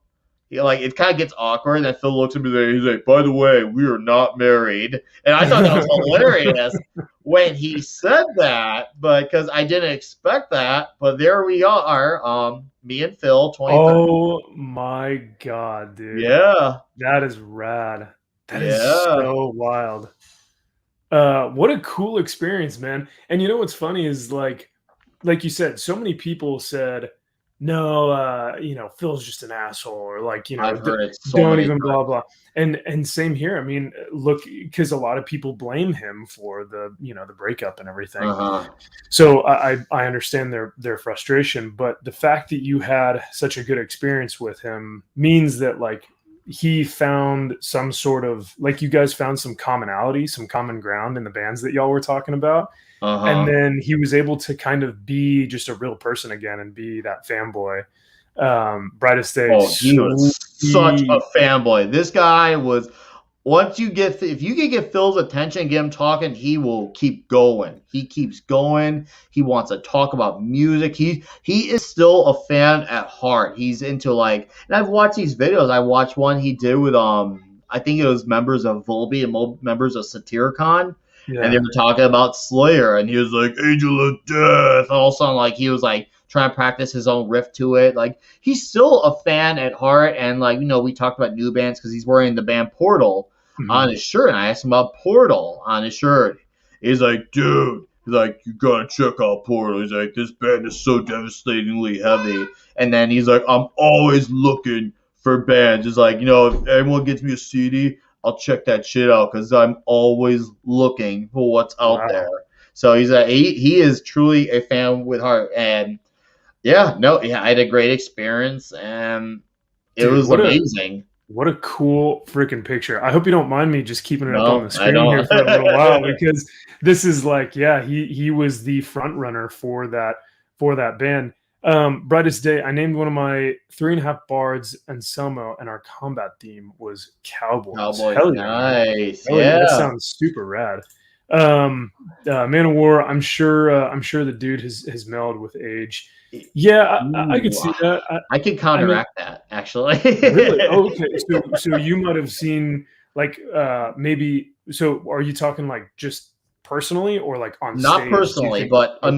like it kind of gets awkward. And then Phil looks at me there. He's like, "By the way, we are not married." And I thought that was hilarious when he said that, but because I didn't expect that. But there we are, me and Phil, 2013. Oh my god, dude. Yeah, That is rad. That is yeah. so wild. What a cool experience, man. And you know what's funny is like you said, so many people said, no, Phil's just an asshole, or like, I've heard it so don't many even blah times. blah. And same here. I mean, look, because a lot of people blame him for the breakup and everything. Uh huh. So I understand their frustration, but the fact that you had such a good experience with him means that like he found some sort of, like, you guys found some commonality, some common ground in the bands that y'all were talking about, Uh and huh. then he was able to kind of be just a real person again and be that fanboy. Brightest Day, Oh, he was such a sweet. fanboy. This guy was. Once you get, if you can get Phil's attention, get him talking, he will keep going. He keeps going. He wants to talk about music. He is still a fan at heart. He's into like, and I've watched these videos. I watched one he did with I think it was members of Volbeat and members of Satyricon, and they Yeah. were talking about Slayer, and he was like Angel of Death. And all of a sudden, like he was like trying to practice his own riff to it. Like he's still a fan at heart, and like we talked about new bands because he's wearing the band Portal on Mhm. his shirt, and I asked him about Portal on his shirt. He's like, "Dude," he's like, "you gotta check out Portal." He's like, "This band is so devastatingly heavy." And then he's like, "I'm always looking for bands." He's like, "If anyone gets me a CD, I'll check that shit out because I'm always looking for what's out there." Wow. So he is truly a fan with heart, and yeah, I had a great experience, and it Dude, was what a amazing. What a cool freaking picture. I hope you don't mind me just keeping it up on the No, I screen here don't. for a little while, because this is like, yeah, he was the front runner for that band. Brightest Day, I named one of my 3.5 bards Anselmo, and our combat theme was cowboys. Cowboys, Hell yeah, man. nice. Hell yeah, that Yeah. sounds super rad. Man of War, I'm sure the dude has mellowed with age. Yeah, I could Ooh, see that. I can I mean, counteract that actually. really? Oh, okay. So you might have seen, like, maybe, so are you talking like just personally or like on Not stage? Do you personally, think? but Okay.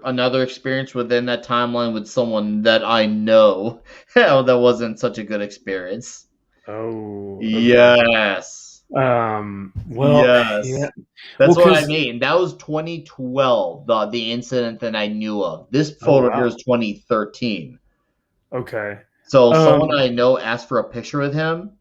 another experience within that timeline with someone that I know that wasn't such a good experience. Oh, okay. Yes. Well, yeah. Yes. Well, That's what I because mean. That was 2012, the incident that I knew of. This oh photo here wow. is 2013. Okay. So someone Um, I know asked for a picture with him,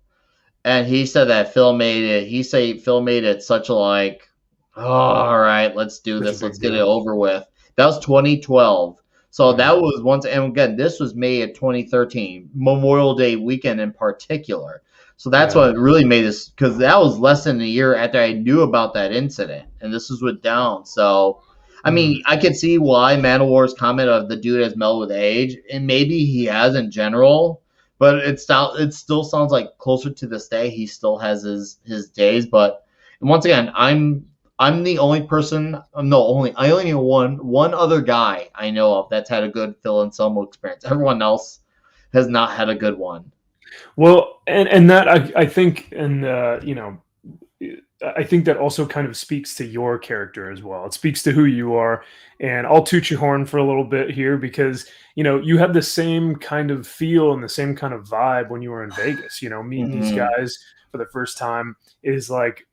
and he said that Phil made it. He said Phil made it such a like, oh, all right, let's do such a this. Let's big get it deal. over with. That was 2012. So that Mm, was once, and again, this was May of 2013, Memorial Day weekend in particular. So that's yeah. what really made this, because that was less than a year after I knew about that incident, and this was with Down. So, I Mm, mean, I could see why Manowar's comment of the dude has mellowed with age, and maybe he has in general, but it still sounds like closer to this day he still has his days. But once again, I'm the only person. No, only I only know one other guy I know of that's had a good Phil Anselmo experience. Everyone else has not had a good one. well, and that I think, and I think that also kind of speaks to your character as well. It speaks to who you are. And I'll toot your horn for a little bit here because, you have the same kind of feel and the same kind of vibe when you were in Vegas, meeting these Hmm. guys for the first time is like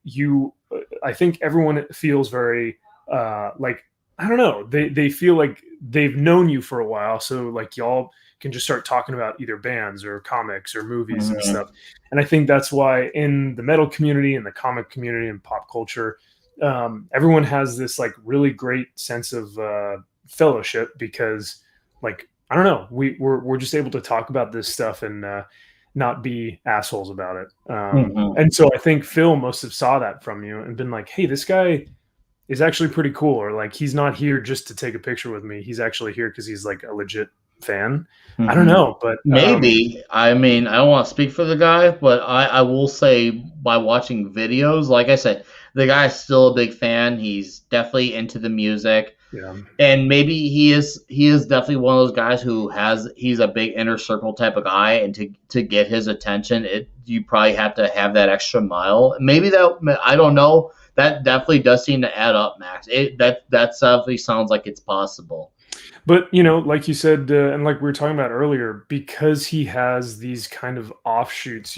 I think everyone feels very, like, I don't know, they feel like they've known you for a while. So like y'all can just start talking about either bands or comics or movies and Hmm. stuff. And I think that's why in the metal community and the comic community and pop culture, everyone has this like really great sense of fellowship because, like, I don't know, we're just able to talk about this stuff and not be assholes about it. Hmm. And so I think Phil must have saw that from you and been like, hey, this guy is actually pretty cool, or like he's not here just to take a picture with me. He's actually here because he's like a legit fan. I don't Hmm. know, but Maybe. I mean, I don't want to speak for the guy, but I will say by watching videos, like I said, the guy's still a big fan. He's definitely into the music. yeah. And maybe he is definitely one of those guys who he's a big inner circle type of guy, and to get his attention, you probably have to have that extra mile. Maybe that, I don't know. That definitely does seem to add up, Max. That definitely sounds like it's possible. But like you said, and like we were talking about earlier, because he has these kind of offshoots,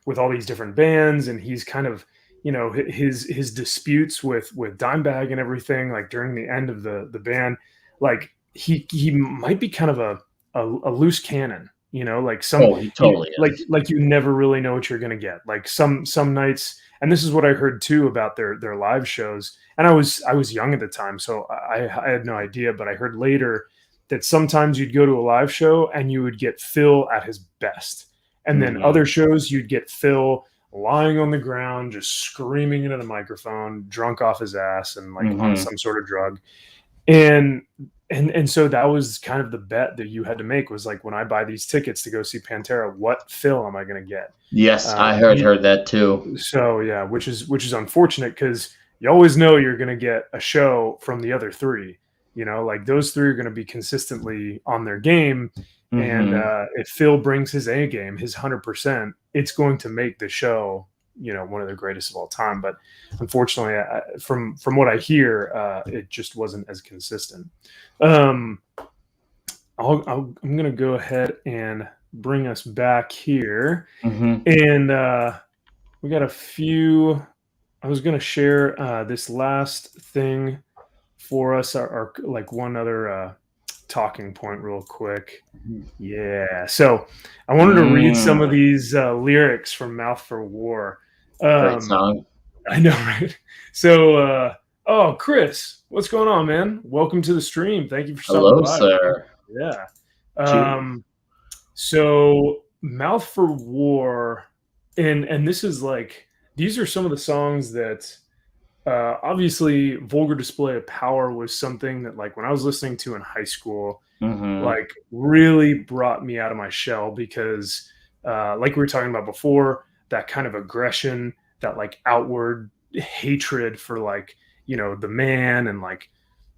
with all these different bands, and he's kind of, his disputes with Dimebag and everything, like during the end of the band, like he might be kind of a loose cannon, like some Oh, he totally is. like you never really know what you're gonna get. Like some nights, and this is what I heard too about their live shows, and I was young at the time, so I had no idea. But I heard later that sometimes you'd go to a live show and you would get Phil at his best, and then Hmm. other shows you'd get Phil lying on the ground, just screaming into the microphone, drunk off his ass, and like on Hmm. some sort of drug. And and so that was kind of the bet that you had to make was like, when I buy these tickets to go see Pantera, what Phil am I going to get? Yes, I heard You, heard that too. so yeah, which is unfortunate because you always know you're going to get a show from the other three. Like those three are going to be consistently on their game, and Hmm. if Phil brings his A game, his 100%, it's going to make the show one of the greatest of all time. But unfortunately, from what I hear, it just wasn't as consistent. Um, I'm going to go ahead and bring us back here, Hmm. and we got a few. I was going to share this last thing for us, our like one other talking point, real quick. Yeah. So I wanted to read some of Mm. these lyrics from Mouth for War. Great Um, song. I know, right? So, oh, Chris, what's going on, man? Welcome to the stream. Thank you for stopping Hello, by. sir. Yeah. Cheers. So Mouth for War, and this is like, these are some of the songs that obviously Vulgar Display of Power was something that, like, when I was listening to in high school, Hmm. like really brought me out of my shell because like we were talking about before, that kind of aggression, that like outward hatred for, like, the man and like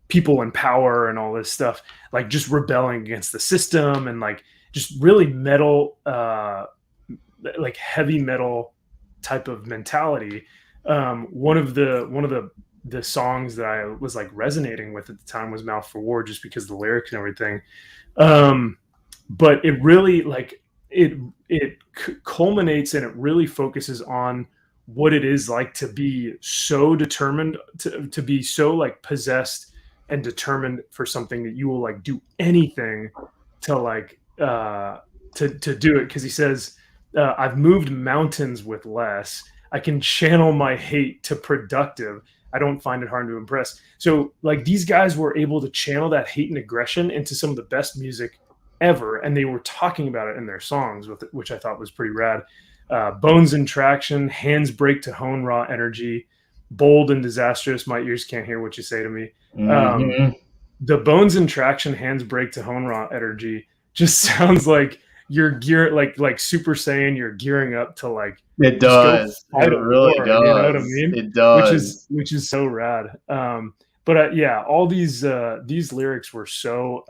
people in power and all this stuff, like just rebelling against the system, and like just really metal, like heavy metal type of mentality. One of the songs that I was like resonating with at the time was Mouth for War, just because of the lyrics and everything. Um, but it really, like, it culminates and it really focuses on what it is like to be so determined, to be so like possessed and determined for something that you will like do anything to like to do it, because he says, I've moved mountains with less. I can channel my hate to productive. I don't find it hard to impress. So like these guys were able to channel that hate and aggression into some of the best music ever, and they were talking about it in their songs, which I thought was pretty rad. Bones and traction, hands break to hone raw energy, bold and disastrous. My ears can't hear what you say to me. Mm-hmm. The bones and traction, hands break to hone raw energy just sounds like you're like Super Saiyan. You're gearing up to like It just go does. It fight a really war. You know what I does. mean? It Which is does. so rad. But yeah, all these lyrics were so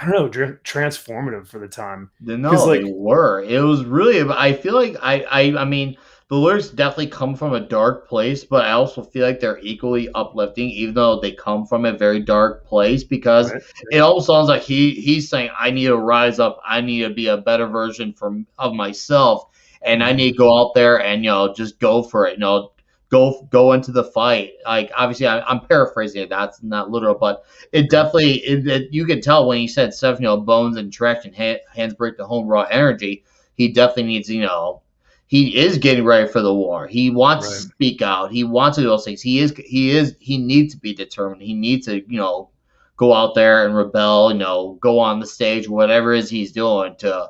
I don't know, transformative for the time. Because No, they like, were. It was really. I feel like I mean, the lyrics definitely come from a dark place, but I also feel like they're equally uplifting, even though they come from a very dark place. Because right, it almost sounds like he's saying, "I need to rise up. I need to be a better version of myself, and I need to go out there and just go for it. Go into the fight." Like obviously, I'm paraphrasing it. That's not literal, but it definitely you can tell when he said stuff, bones and traction, hands break the home raw energy. He definitely needs, he is getting ready for the war. He wants to right, speak out. He wants to do those things. He needs to be determined. He needs to, go out there and rebel, go on the stage, whatever it is he's doing to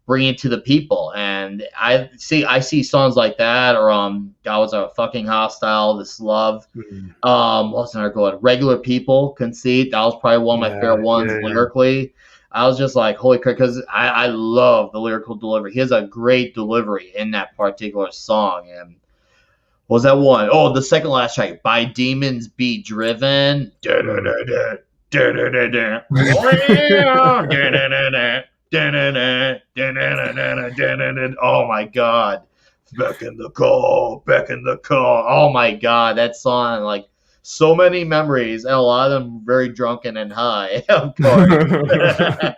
bring it to the people. And I see songs like that, or God was a fucking hostile, this love. mhm. What's another good one? Regular People, Conceit. That was probably one of my Yeah, favorite ones yeah, yeah. lyrically. I was just like, holy crap, because I love the lyrical delivery. He has a great delivery in that particular song. And what was that one? Oh, the second last track, By Demons Be Driven. Mm. Da-da-da-da, da-da-da-da. Wow, da-da-da-da, da-da-da, da-da-da-da, da-da-da. Oh my God. Back in the call, back in the call. Oh my God, that song, like so many memories, and a lot of them very drunken and high, of course.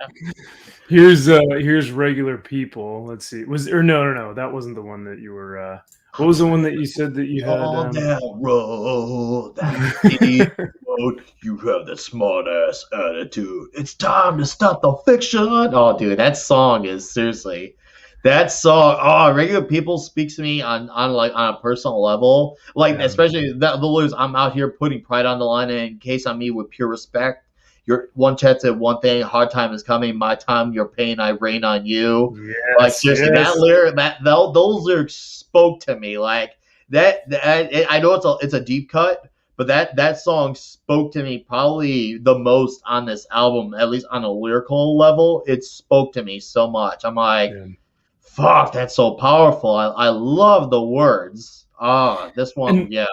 Here's Regular People. Let's see. No, that wasn't the one that you were what was the one that you said that you had On that road, that deep road, you have the smart ass attitude. It's time to stop the fiction. Oh, dude, that song is seriously. That song, Regular People speaks to me on a personal level. Like, yeah, especially that the lyrics, I'm out here putting pride on the line, and in case I'm me with pure respect. Your one chance at one thing, hard time is coming. My time, your pain, I rain on you. Like yes, seriously, that yes. lyric, those lyrics spoke to me. Like that I know it's a deep cut, but that song spoke to me probably the most on this album, at least on a lyrical level. It spoke to me so much. I'm like, Yeah. fuck, that's so powerful. I love the words. This one, And yeah.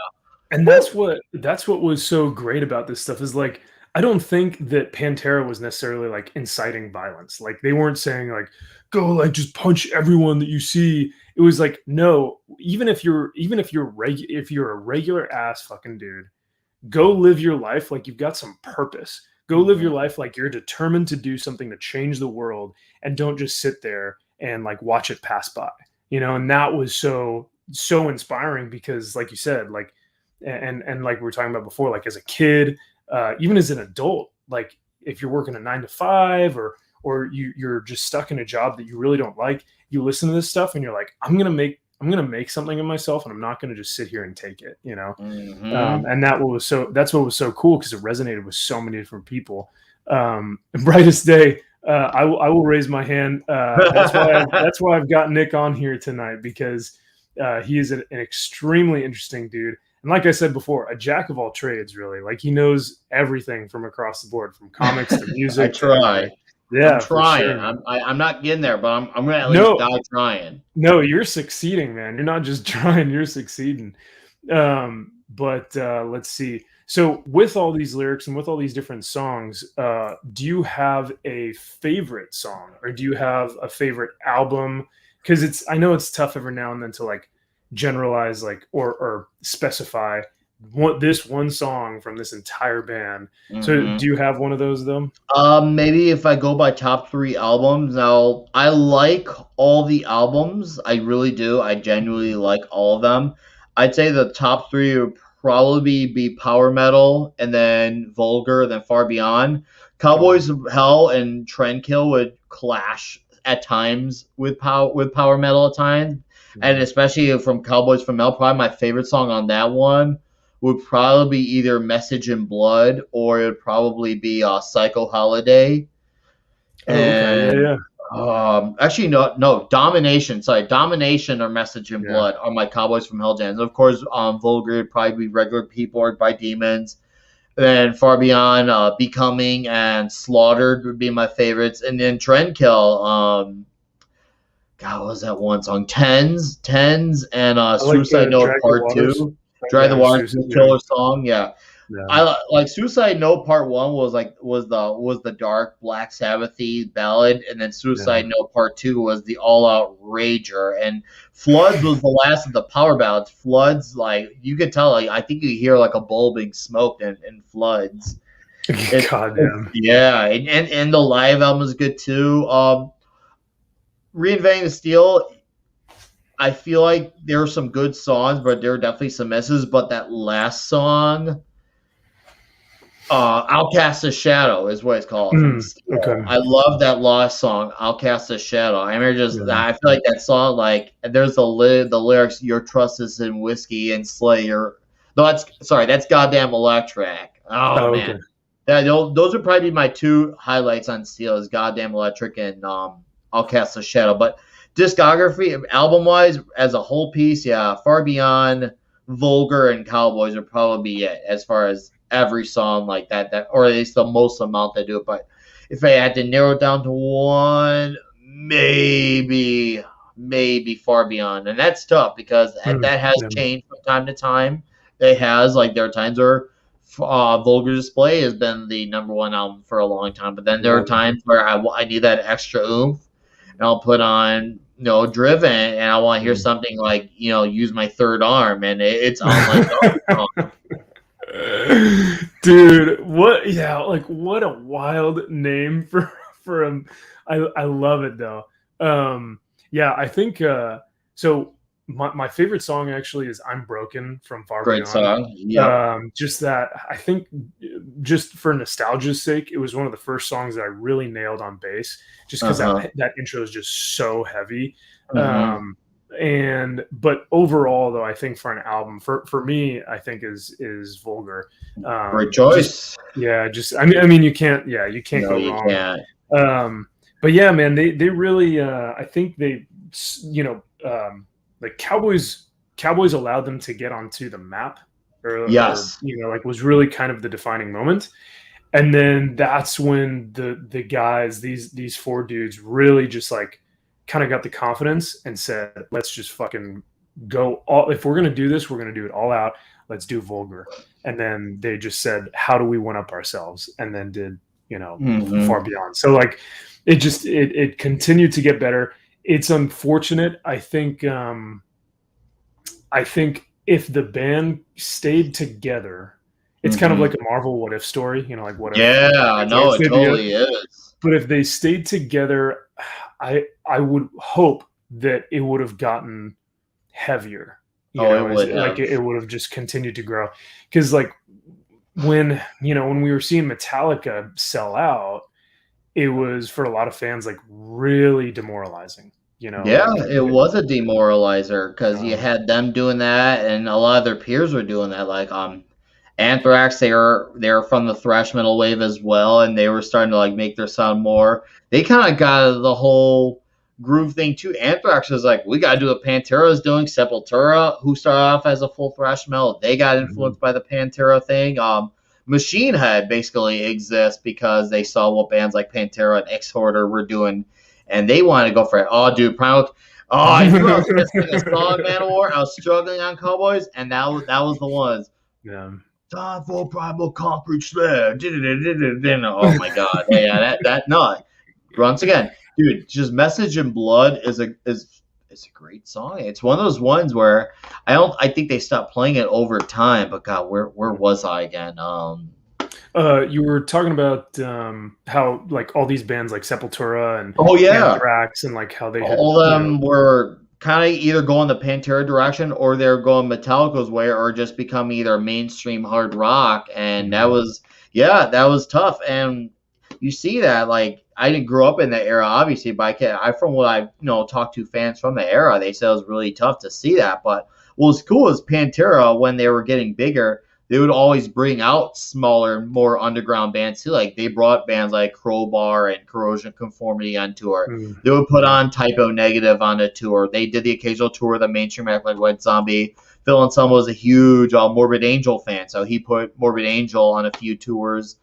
And Woo! that's what was so great about this stuff is like, I don't think that Pantera was necessarily like inciting violence. Like they weren't saying like go like just punch everyone that you see. It was like, no, if you're a regular ass fucking dude, go live your life like you've got some purpose. Go live your Mhm. life like you're determined to do something to change the world, and don't just sit there and like watch it pass by. And that was so inspiring because like you said, like and like we were talking about before, like as a kid, even as an adult, like if you're working a 9 to 5 or you're just stuck in a job that you really don't like, you listen to this stuff and you're like, I'm gonna make something of myself, and I'm not gonna just sit here and take it. Mhm. And that's what was so cool because it resonated with so many different people. Brightest day. I will raise my hand. That's why I've got Nick on here tonight, because he is an extremely interesting dude. And like I said before, a jack of all trades, really. Like he knows everything from across the board, from comics to I music to try. everything. I'm Yeah, for trying. sure, man. I'm not getting there, but I'm gonna at least No, die trying. no, you're succeeding, man. You're not just trying, you're succeeding. But let's see. So, with all these lyrics and with all these different songs, do you have a favorite song, or do you have a favorite album? Because I know it's tough every now and then to like generalize, like or specify. this one song from this entire band. So Hmm. do you have one of those though? Maybe if I go by top three albums, now I like all the albums. I really do. I genuinely like all of them. I'd say the top three would probably be Power Metal, and then Vulgar, then Far Beyond. Okay. Cowboys of Hell and Trendkill would clash at times with Power Metal at times, and Mhm. especially from Cowboys from Hell. Probably my favorite song on that one would probably be either Message in Blood, or it would probably be Psycho Holiday. Oh, okay. Yeah, And yeah. actually, no, Domination. Sorry, Domination or Message in Yeah. Blood are my Cowboys from Hell jams. Of course, Vulgar would probably be Regular People or by Demons. Then Far Beyond, Becoming, and Slaughtered would be my favorites. And then Trendkill, God, what was that one song? Tens, and I like Suicide Note Drag the Part Waters. Two. Dry the Yeah, Water, Susan. Yeah. killer song. Yeah, Yeah. I like Suicide Note Part One was the dark Black Sabbathy ballad, and then Yeah. Suicide Note Part Two was the all out rager, and Floods was the last of the power ballads. Floods, like you could tell, like I think you hear like a bowl being smoked in Floods. God damn. Yeah, and the live album is good too. Reinventing the Steel, I feel like there were some good songs, but there were definitely some misses. But that last song, Outcast of Shadow is what it's called from Okay. Steel. I love that last song, Outcast of Shadow. I remember Yeah. I feel like that song, like, there's the lyrics, your trust is in whiskey and Slayer. No, that's Goddamn Electric. Oh, Oh, man. okay. Yeah, those would probably be my two highlights on Steel is Goddamn Electric and Outcast of Shadow. But discography, album wise, as a whole piece, yeah, Far Beyond, Vulgar, and Cowboys would probably be it as far as every song like that, or at least the most amount they do it. But if I had to narrow it down to one, maybe Far Beyond, and that's tough because that has Yeah. changed from time to time. It has, like, there are times where Vulgar Display has been the number one album for a long time, but then there are Yeah. times where I need that extra oomph, and I'll put on, Driven, and I want to hear something like, Use My Third Arm, and it's on like Dude, what? Yeah, like what a wild name for him. I love it though. Yeah, I think so. My favorite song actually is "I'm Broken" from Far great Beyond. song. Yep. Just that I think, just for nostalgia's sake, it was one of the first songs that I really nailed on bass. Just because Uh-huh. that intro is just so heavy. Mm-hmm. But overall though, I think for an album, for me, I think is Vulgar. Great Just choice. yeah, just I mean you can't No, go you wrong. can't. But yeah, man, they really I think they, like Cowboys allowed them to get onto the map, or Yes. like was really kind of the defining moment. And then that's when the guys, these four dudes, really just like kind of got the confidence and said, let's just fucking go all, if we're gonna do this, we're gonna do it all out. Let's do Vulgar. And then they just said, how do we one up ourselves? And then did, Mm-hmm. Far Beyond. So like it continued to get better. It's unfortunate. I think if the band stayed together, it's kind of Mm-hmm. like a Marvel what if story, like what if Yeah, if they no, it stayed together. totally is. But if they stayed together, I would hope that it would have gotten heavier. Oh, it As would like have. it would have just continued to grow. Because like when we were seeing Metallica sell out, it was for a lot of fans like really demoralizing. Yeah, Like it was a demoralizer because you um, had them doing that, and a lot of their peers were doing that. Like Anthrax, they were from the thrash metal wave as well, and they were starting to like make their sound more. They kind of got the whole groove thing too. Anthrax was like, we got to do what Pantera's doing. Sepultura, who started off as a full thrash metal, they got mhm. influenced by the Pantera thing. Machine Head basically exists because they saw what bands like Pantera and Exhorder were doing, and they wanted to go for it. Oh, dude, Primal. Oh, I knew I was going to sing a song, Manowar. I was struggling on Cowboys, and that was the ones. Yeah. Time for Primal Concrete Slayer. Oh my God! Yeah, that no. Once again, dude, just Message in Blood is it's a great song. It's one of those ones where I think they stopped playing it over time. But God, where was I again? You were talking about how like all these bands like Sepultura and Oh yeah, Anthrax and like how they had, all of them were kind of either going the Pantera direction or they're going Metallica's way or just becoming either mainstream hard rock. And that was, yeah, that was tough. And you see that, like, I didn't grow up in that era, obviously, but from what I talked to fans from the era, they said it was really tough to see that. But what was cool is Pantera, when they were getting bigger, they would always bring out smaller, more underground bands too. Like they brought bands like Crowbar and Corrosion Conformity on tour. They would put on Typo Negative on a tour. They did the occasional tour of the mainstream act like White Zombie. Phil Anselmo was a huge Morbid Angel fan, so he put Morbid Angel on a few tours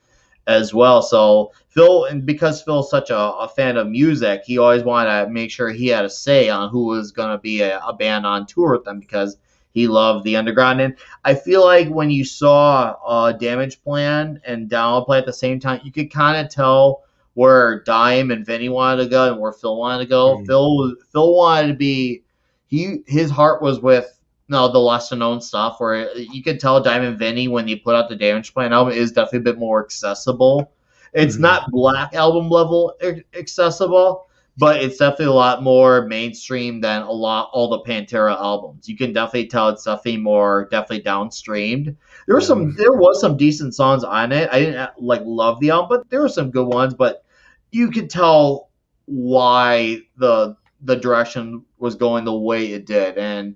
as well. So Phil, and because Phil's such a fan of music, he always wanted to make sure he had a say on who was going to be a band on tour with them because he loved the underground. And I feel like when you saw Damage Plan and Download Play at the same time, you could kind of tell where Dime and Vinny wanted to go and where Phil wanted to go. Phil wanted to be, his heart was with the lesser known stuff, where you could tell Dime and Vinny, when you put out the Damage Plan album, is definitely a bit more accessible. It's not Black Album level accessible, but it's definitely a lot more mainstream than all the Pantera albums. You can definitely tell it's definitely more downstreamed. There was some decent songs on it. I didn't love the album, but there were some good ones. But you could tell why the direction was going the way it did, and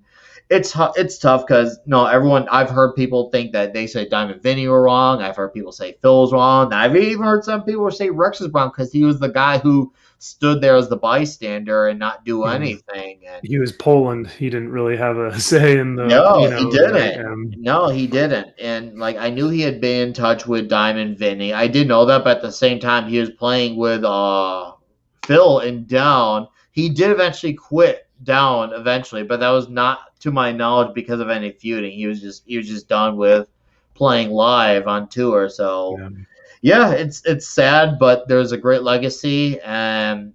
it's tough because everyone. I've heard people think that they say Diamond Vinny were wrong. I've heard people say Phil was wrong. I've even heard some people say Rex was wrong because he was the guy who stood there as the bystander and not do anything. And he was Poland. He didn't really have a say in the. He didn't. No, he didn't. And I knew he had been in touch with Diamond Vinny. I did know that, but at the same time, he was playing with Phil and Down. He did eventually quit Down eventually, but that was not, to my knowledge, because of any feuding. He was just done with playing live on tour. So. Yeah, it's sad, but there's a great legacy, and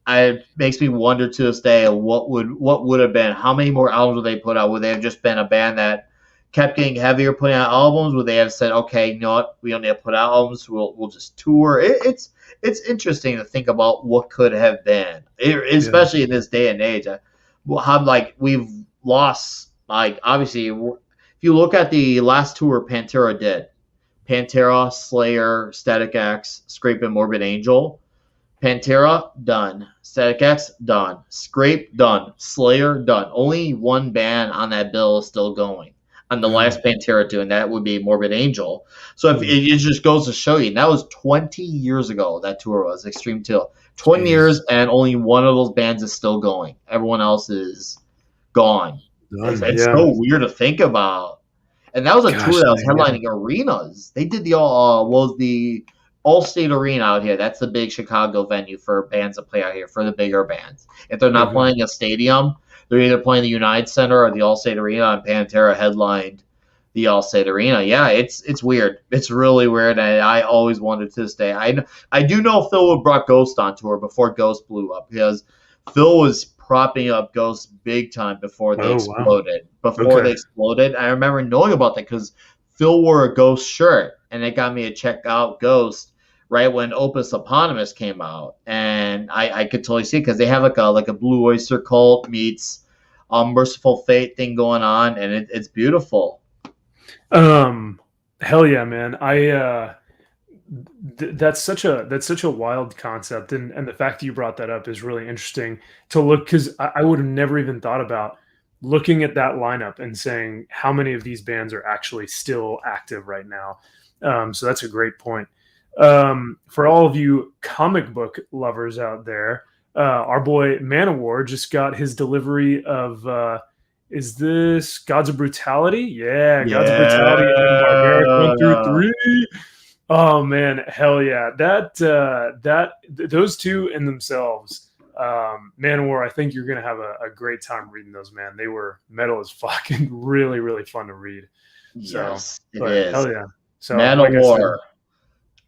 it makes me wonder to this day what would have been. How many more albums would they put out? Would they have just been a band that kept getting heavier, putting out albums? Would they have said, okay, you know what, we don't need to put out albums, we'll just tour? It's interesting to think about what could have been, especially in this day and age. We've lost, obviously, if you look at the last tour Pantera did. Pantera, Slayer, Static X, Scrape, and Morbid Angel. Pantera, done. Static X, done. Scrape, done. Slayer, done. Only one band on that bill is still going on the last Pantera tour, and that would be Morbid Angel. So if it just goes to show you, that was 20 years ago, that tour was, Extreme 2. 20 years, and only one of those bands is still going. Everyone else is gone. It's so weird to think about. And that was a tour that was headlining arenas. They did the All-State Arena out here. That's the big Chicago venue for bands that play out here, for the bigger bands. If they're not playing a stadium, they're either playing the United Center or the All-State Arena, and Pantera headlined the All-State Arena. Yeah, it's weird. It's really weird, and I always wondered to this day. I do know Phil brought Ghost on tour before Ghost blew up, because Phil was propping up Ghost big time before they exploded. They exploded, I remember knowing about that because Phil wore a Ghost shirt, and it got me to check out Ghost right when Opus Eponymous came out, and I could totally see it because they have like a Blue Oyster Cult meets Merciful Fate thing going on, and it's beautiful. Hell yeah, man! That's such a wild concept, and the fact that you brought that up is really interesting to look, because I would have never even thought about looking at that lineup and saying how many of these bands are actually still active right now. So that's a great point. For all of you comic book lovers out there, our boy Manowar just got his delivery of is this Gods of Brutality? Yeah, Gods of Brutality and Barbaric 1 through 3. Oh man, hell yeah! Those two in themselves, Manowar. I think you're gonna have a great time reading those, man. They were metal as fucking really, really fun to read. Yes, it is. Hell yeah! So Manowar.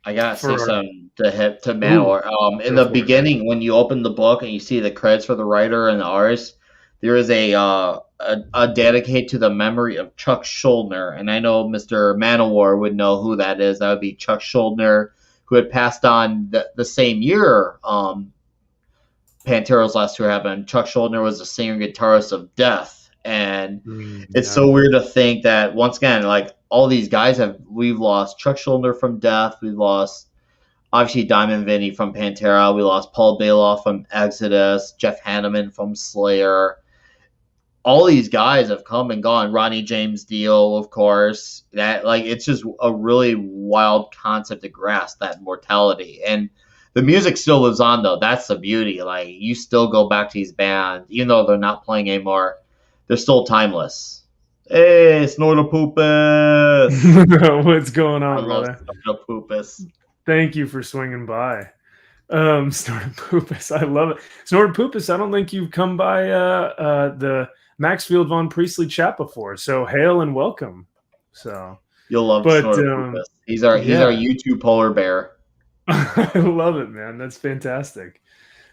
I gotta say something to Manowar. In the beginning, when you open the book and you see the credits for the writer and the artist, there is a dedicate to the memory of Chuck Schuldiner, and I know Mr. Manowar would know who that is. That would be Chuck Schuldiner, who had passed on the same year Pantera's last tour happened. Chuck Schuldiner was the singer and guitarist of Death, and it's Yeah. so weird to think that once again, like all these guys we've lost Chuck Schuldiner from Death, we've lost obviously Diamond Vinny from Pantera, we lost Paul Baloff from Exodus, Jeff Hanneman from Slayer. All these guys have come and gone. Ronnie James Dio, of course. That like it's just a really wild concept to grasp, that mortality. And the music still lives on though. That's the beauty. Like you still go back to these bands, even though they're not playing anymore, they're still timeless. Hey, Snortopoopus! What's going I on, love brother? Snortopoopus. Thank you for swinging by. Snortopoopus, I love it. Snortopoopus, I don't think you've come by the Maxfield Von Priestley chat before, so hail and welcome. So, You'll love but Snortopoopus. He's our yeah, YouTube polar bear. I love it, man. That's fantastic.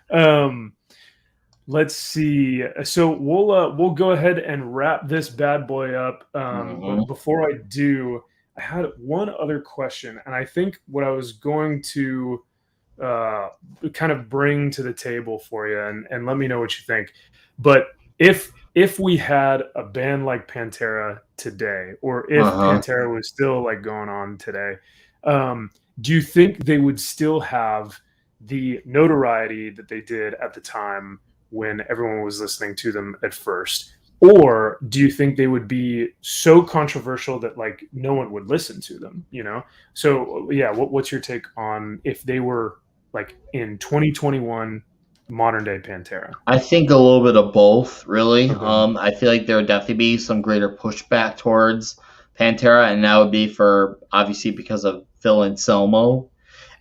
Um, let's see. So we'll go ahead and wrap this bad boy up. But before I do, I had one other question, and I think what I was going to kind of bring to the table for you, and let me know what you think. But if we had a band like Pantera today, or if Pantera was still like going on today, do you think they would still have the notoriety that they did at the time when everyone was listening to them at first? Or do you think they would be so controversial that like no one would listen to them, you know? So yeah, what's your take on if they were like in 2021 modern day Pantera? I think a little bit of both, really. Okay. I feel like there would definitely be some greater pushback towards Pantera, and that would be for obviously because of Phil Anselmo.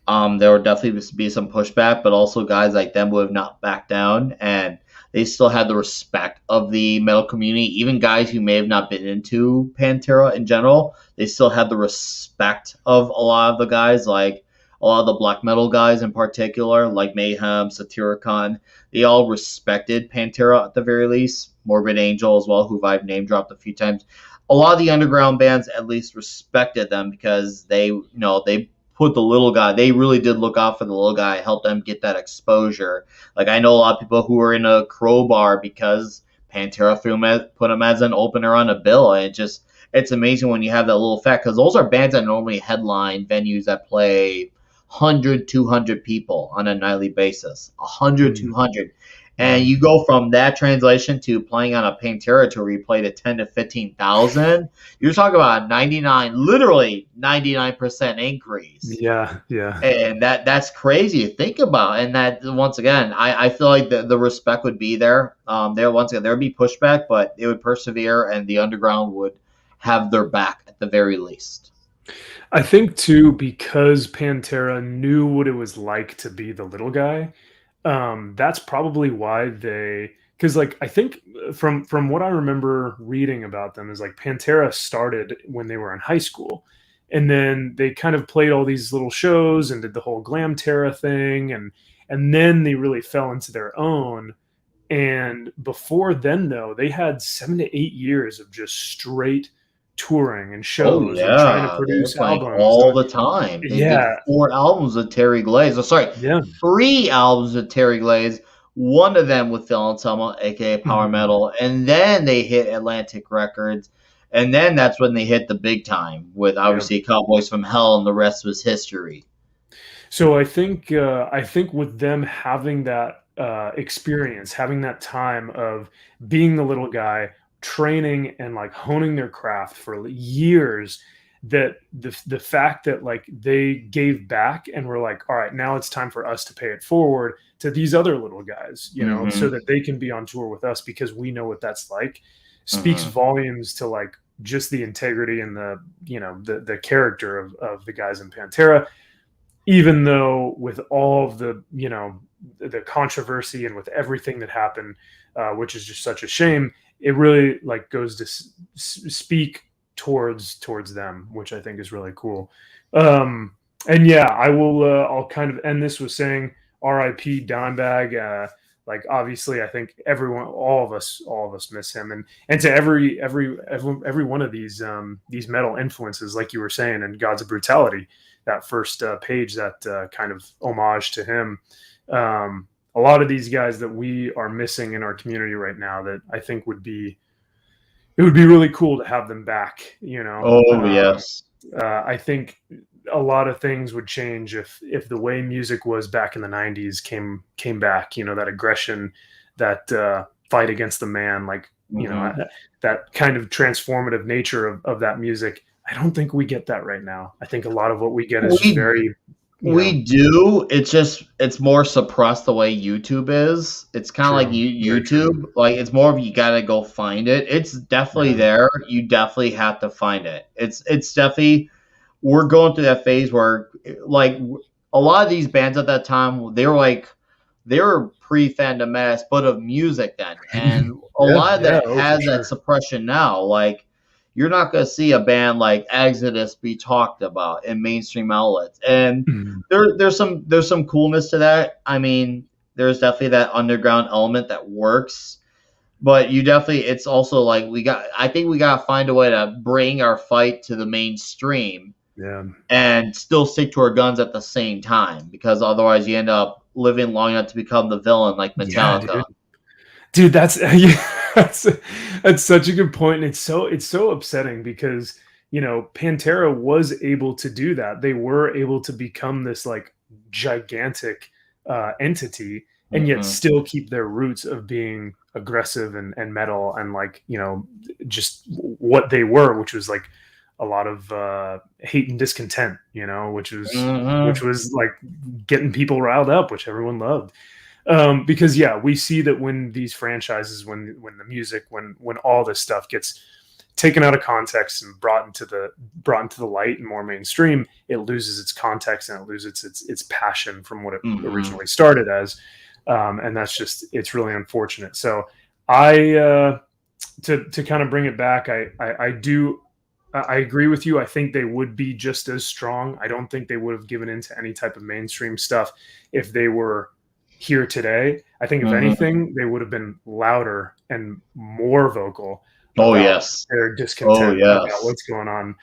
There would definitely be some pushback, but also guys like them would have not backed down, and they still had the respect of the metal community. Even guys who may have not been into Pantera in general, they still had the respect of a lot of the guys, like a lot of the black metal guys in particular, like Mayhem, Satyricon. They all respected Pantera at the very least. Morbid Angel as well, who I've name dropped a few times. A lot of the underground bands at least respected them because they put the little guy. They really did look out for the little guy, help them get that exposure. Like I know a lot of people who were in a Crowbar because Pantera put him as an opener on a bill, and it's amazing when you have that little fact because those are bands that normally headline venues that play 100, 200 people on a nightly basis. 100, 200. And you go from that translation to playing on a Pantera tour where you play to 10 to 15,000. You're talking about 99% increase. Yeah. And that's crazy to think about. And that once again, I feel like the respect would be there. There would be pushback, but it would persevere, and the underground would have their back at the very least. I think too, because Pantera knew what it was like to be the little guy. That's probably why because like I think from what I remember reading about them is like Pantera started when they were in high school, and then they kind of played all these little shows and did the whole Glam Terra thing, and then they really fell into their own. And before then, though, they had 7 to 8 years of just straight touring and Oh shows and trying to yeah, they were produce playing albums. all the time. They did Yeah, 4 albums with Terry Glaze. Oh, sorry, yeah. 3 albums with Terry Glaze. One of them with Phil Anselmo, aka Power Mhm. Metal, and then they hit Atlantic Records, and then that's when they hit the big time with Yeah. obviously Cowboys from Hell, and the rest was history. So I think with them having that experience, having that time of being the little guy, training and like honing their craft for years, that the fact that like they gave back and were like, all right, now it's time for us to pay it forward to these other little guys, you know, so Mm-hmm. that they can be on tour with us because we know what that's like, speaks Mm-hmm. volumes to like just the integrity and the the character of the guys in Pantera, even though with all of the the controversy and with everything that happened, which is just such a shame, it really like goes to speak towards them, which I think is really cool. And yeah, I'll kind of end this with saying RIP Dimebag. Like obviously, I think everyone, all of us miss him, and to every one of these metal influences, like you were saying, and Gods of Brutality, that first page, that kind of homage to him. A lot of these guys that we are missing in our community right now, that I think it would be really cool to have them back. Oh yes. I think a lot of things would change if the way music was back in the 90s came back. That aggression, that fight against the man, like that kind of transformative nature of that music. I don't think we get that right now. I think a lot of what we get is just very. We do. It's more suppressed the way YouTube is. It's kind of like YouTube. Like it's more of you gotta go find it. It's definitely there. You definitely have to find it. It's definitely. We're going through that phase where, like, a lot of these bands at that time, they were pre-Phantom Menace, but of music then, and a lot of that has that suppression now. Like, you're not going to see a band like Exodus be talked about in mainstream outlets, and there's some coolness to that. I mean, there's definitely that underground element that works, but it's also like I think we got to find a way to bring our fight to the mainstream. Yeah. And still stick to our guns at the same time, because otherwise you end up living long enough to become the villain like Metallica. Yeah, dude, that's such a good point. And it's so upsetting because, Pantera was able to do that. They were able to become this like gigantic entity and yet still keep their roots of being aggressive and metal and like, just what they were, which was like a lot of hate and discontent, which was like getting people riled up, which everyone loved. Because we see that when these franchises, when the music, when all this stuff gets taken out of context and brought into the light and more mainstream, it loses its context and it loses its passion from what it originally started as. And it's really unfortunate. So to kind of bring it back, I agree with you. I think they would be just as strong. I don't think they would have given into any type of mainstream stuff if they were here today. I think if anything, they would have been louder and more vocal. Their discontent about what's going on,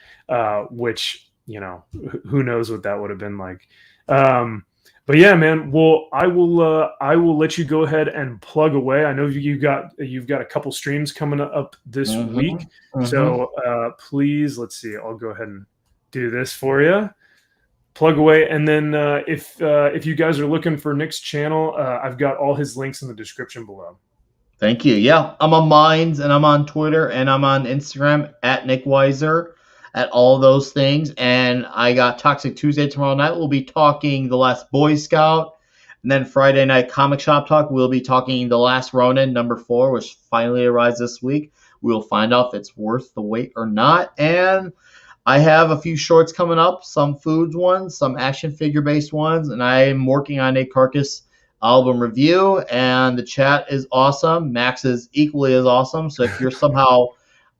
which, who knows what that would have been like. But yeah, man. Well, I will let you go ahead and plug away. I know you've got a couple streams coming up this week, so please, let's see. I'll go ahead and do this for you. Plug away, and then if you guys are looking for Nick's channel, I've got all his links in the description below. Thank you. Yeah, I'm on Minds, and I'm on Twitter, and I'm on Instagram at Nickweiser. At all those things, and I got Toxic Tuesday tomorrow night. We'll be talking The Last Boy Scout, and then Friday night Comic Shop Talk. We'll be talking The Last Ronin #4, which finally arrives this week. We'll find out if it's worth the wait or not. And I have a few shorts coming up, some foods ones, some action figure based ones, and I'm working on a Carcass album review. And the chat is awesome. Max is equally as awesome. So if you're somehow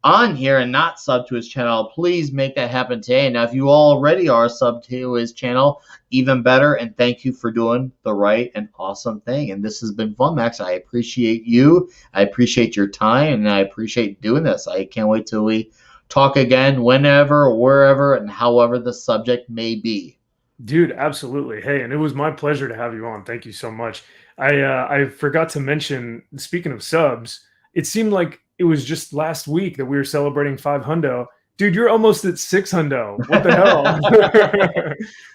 on here and not sub to his channel, please make that happen today. Now, if you already are sub to his channel, even better, and thank you for doing the right and awesome thing. And this has been fun, Max. I appreciate you. I appreciate your time, and I appreciate doing this. I can't wait till we talk again, whenever, wherever, and however the subject may be. Dude, absolutely. Hey, and it was my pleasure to have you on. Thank you so much. I forgot to mention, speaking of subs, it seemed like it was just last week that we were celebrating 500. Dude, you're almost at 600. What the hell?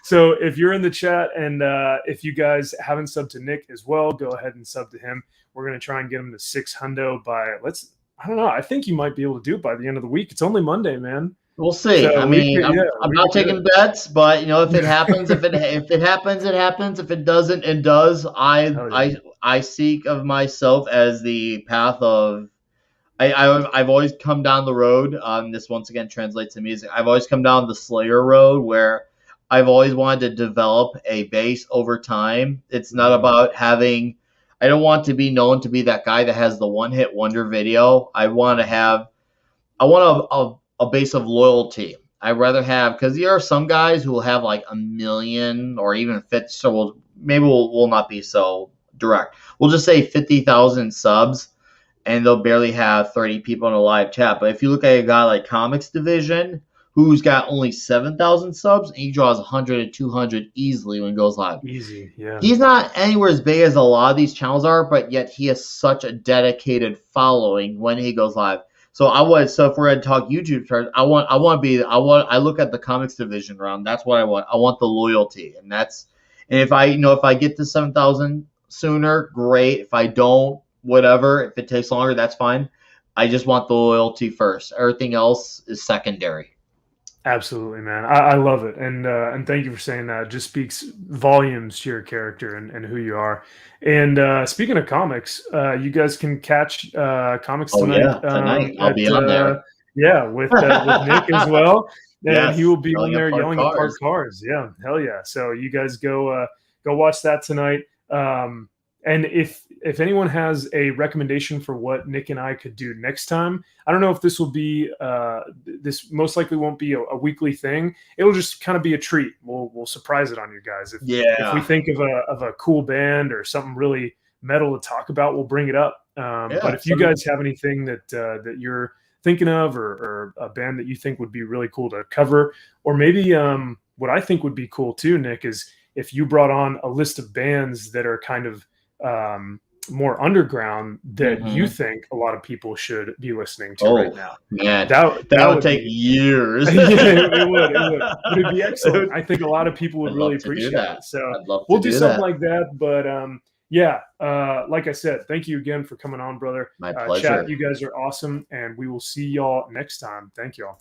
So if you're in the chat and if you guys haven't subbed to Nick as well, go ahead and sub to him. We're going to try and get him to 600 by, I don't know. I think you might be able to do it by the end of the week. It's only Monday, man. We'll see. So I'm not taking bets, but if it happens, if it happens, it happens. If it doesn't, it does. I seek of myself as the path of. I've always come down the road. This once again translates to music. I've always come down the Slayer road, where I've always wanted to develop a base over time. It's not about having. I don't want to be known to be that guy that has the one-hit wonder video. I want a base of loyalty. I'd rather have, because there are some guys who will have like 1 million or even 50. So maybe we'll not be so direct. We'll just say 50,000 subs, and they'll barely have 30 people in a live chat. But if you look at a guy like Comics Division, who's got only 7,000 subs, and he draws 100 to 200 easily when he goes live. Easy, yeah. He's not anywhere as big as a lot of these channels are, but yet he has such a dedicated following when he goes live. So if we're gonna talk YouTube stars, I look at the Comics Division round. That's what I want. I want the loyalty, and if I get to 7,000 sooner, great. If I don't, whatever. If it takes longer, that's fine. I just want the loyalty first. Everything else is secondary. Absolutely, man. I love it, and thank you for saying that. It just speaks volumes to your character and who you are. And speaking of comics, you guys can catch comics Oh tonight. yeah, tonight I'll be on there. Yeah, with Nick as well, and Yes, he will be on yelling there apart yelling apart cars. cars. Yeah, hell yeah! So you guys go watch that tonight. And if anyone has a recommendation for what Nick and I could do next time, I don't know if this will be this most likely won't be a weekly thing. It'll just kind of be a treat. We'll surprise it on you guys. If we think of a cool band or something really metal to talk about, we'll bring it up. But if you guys have anything that you're thinking of, or a band that you think would be really cool to cover, or maybe what I think would be cool too, Nick, is if you brought on a list of bands that are kind of more underground that you think a lot of people should be listening to right now. Man, that would take years. Yeah, it would. But it'd be excellent. I think a lot of people would really appreciate it. So we'll do something like that. But yeah, like I said, thank you again for coming on, brother. My pleasure. Chat, you guys are awesome, and we will see y'all next time. Thank y'all.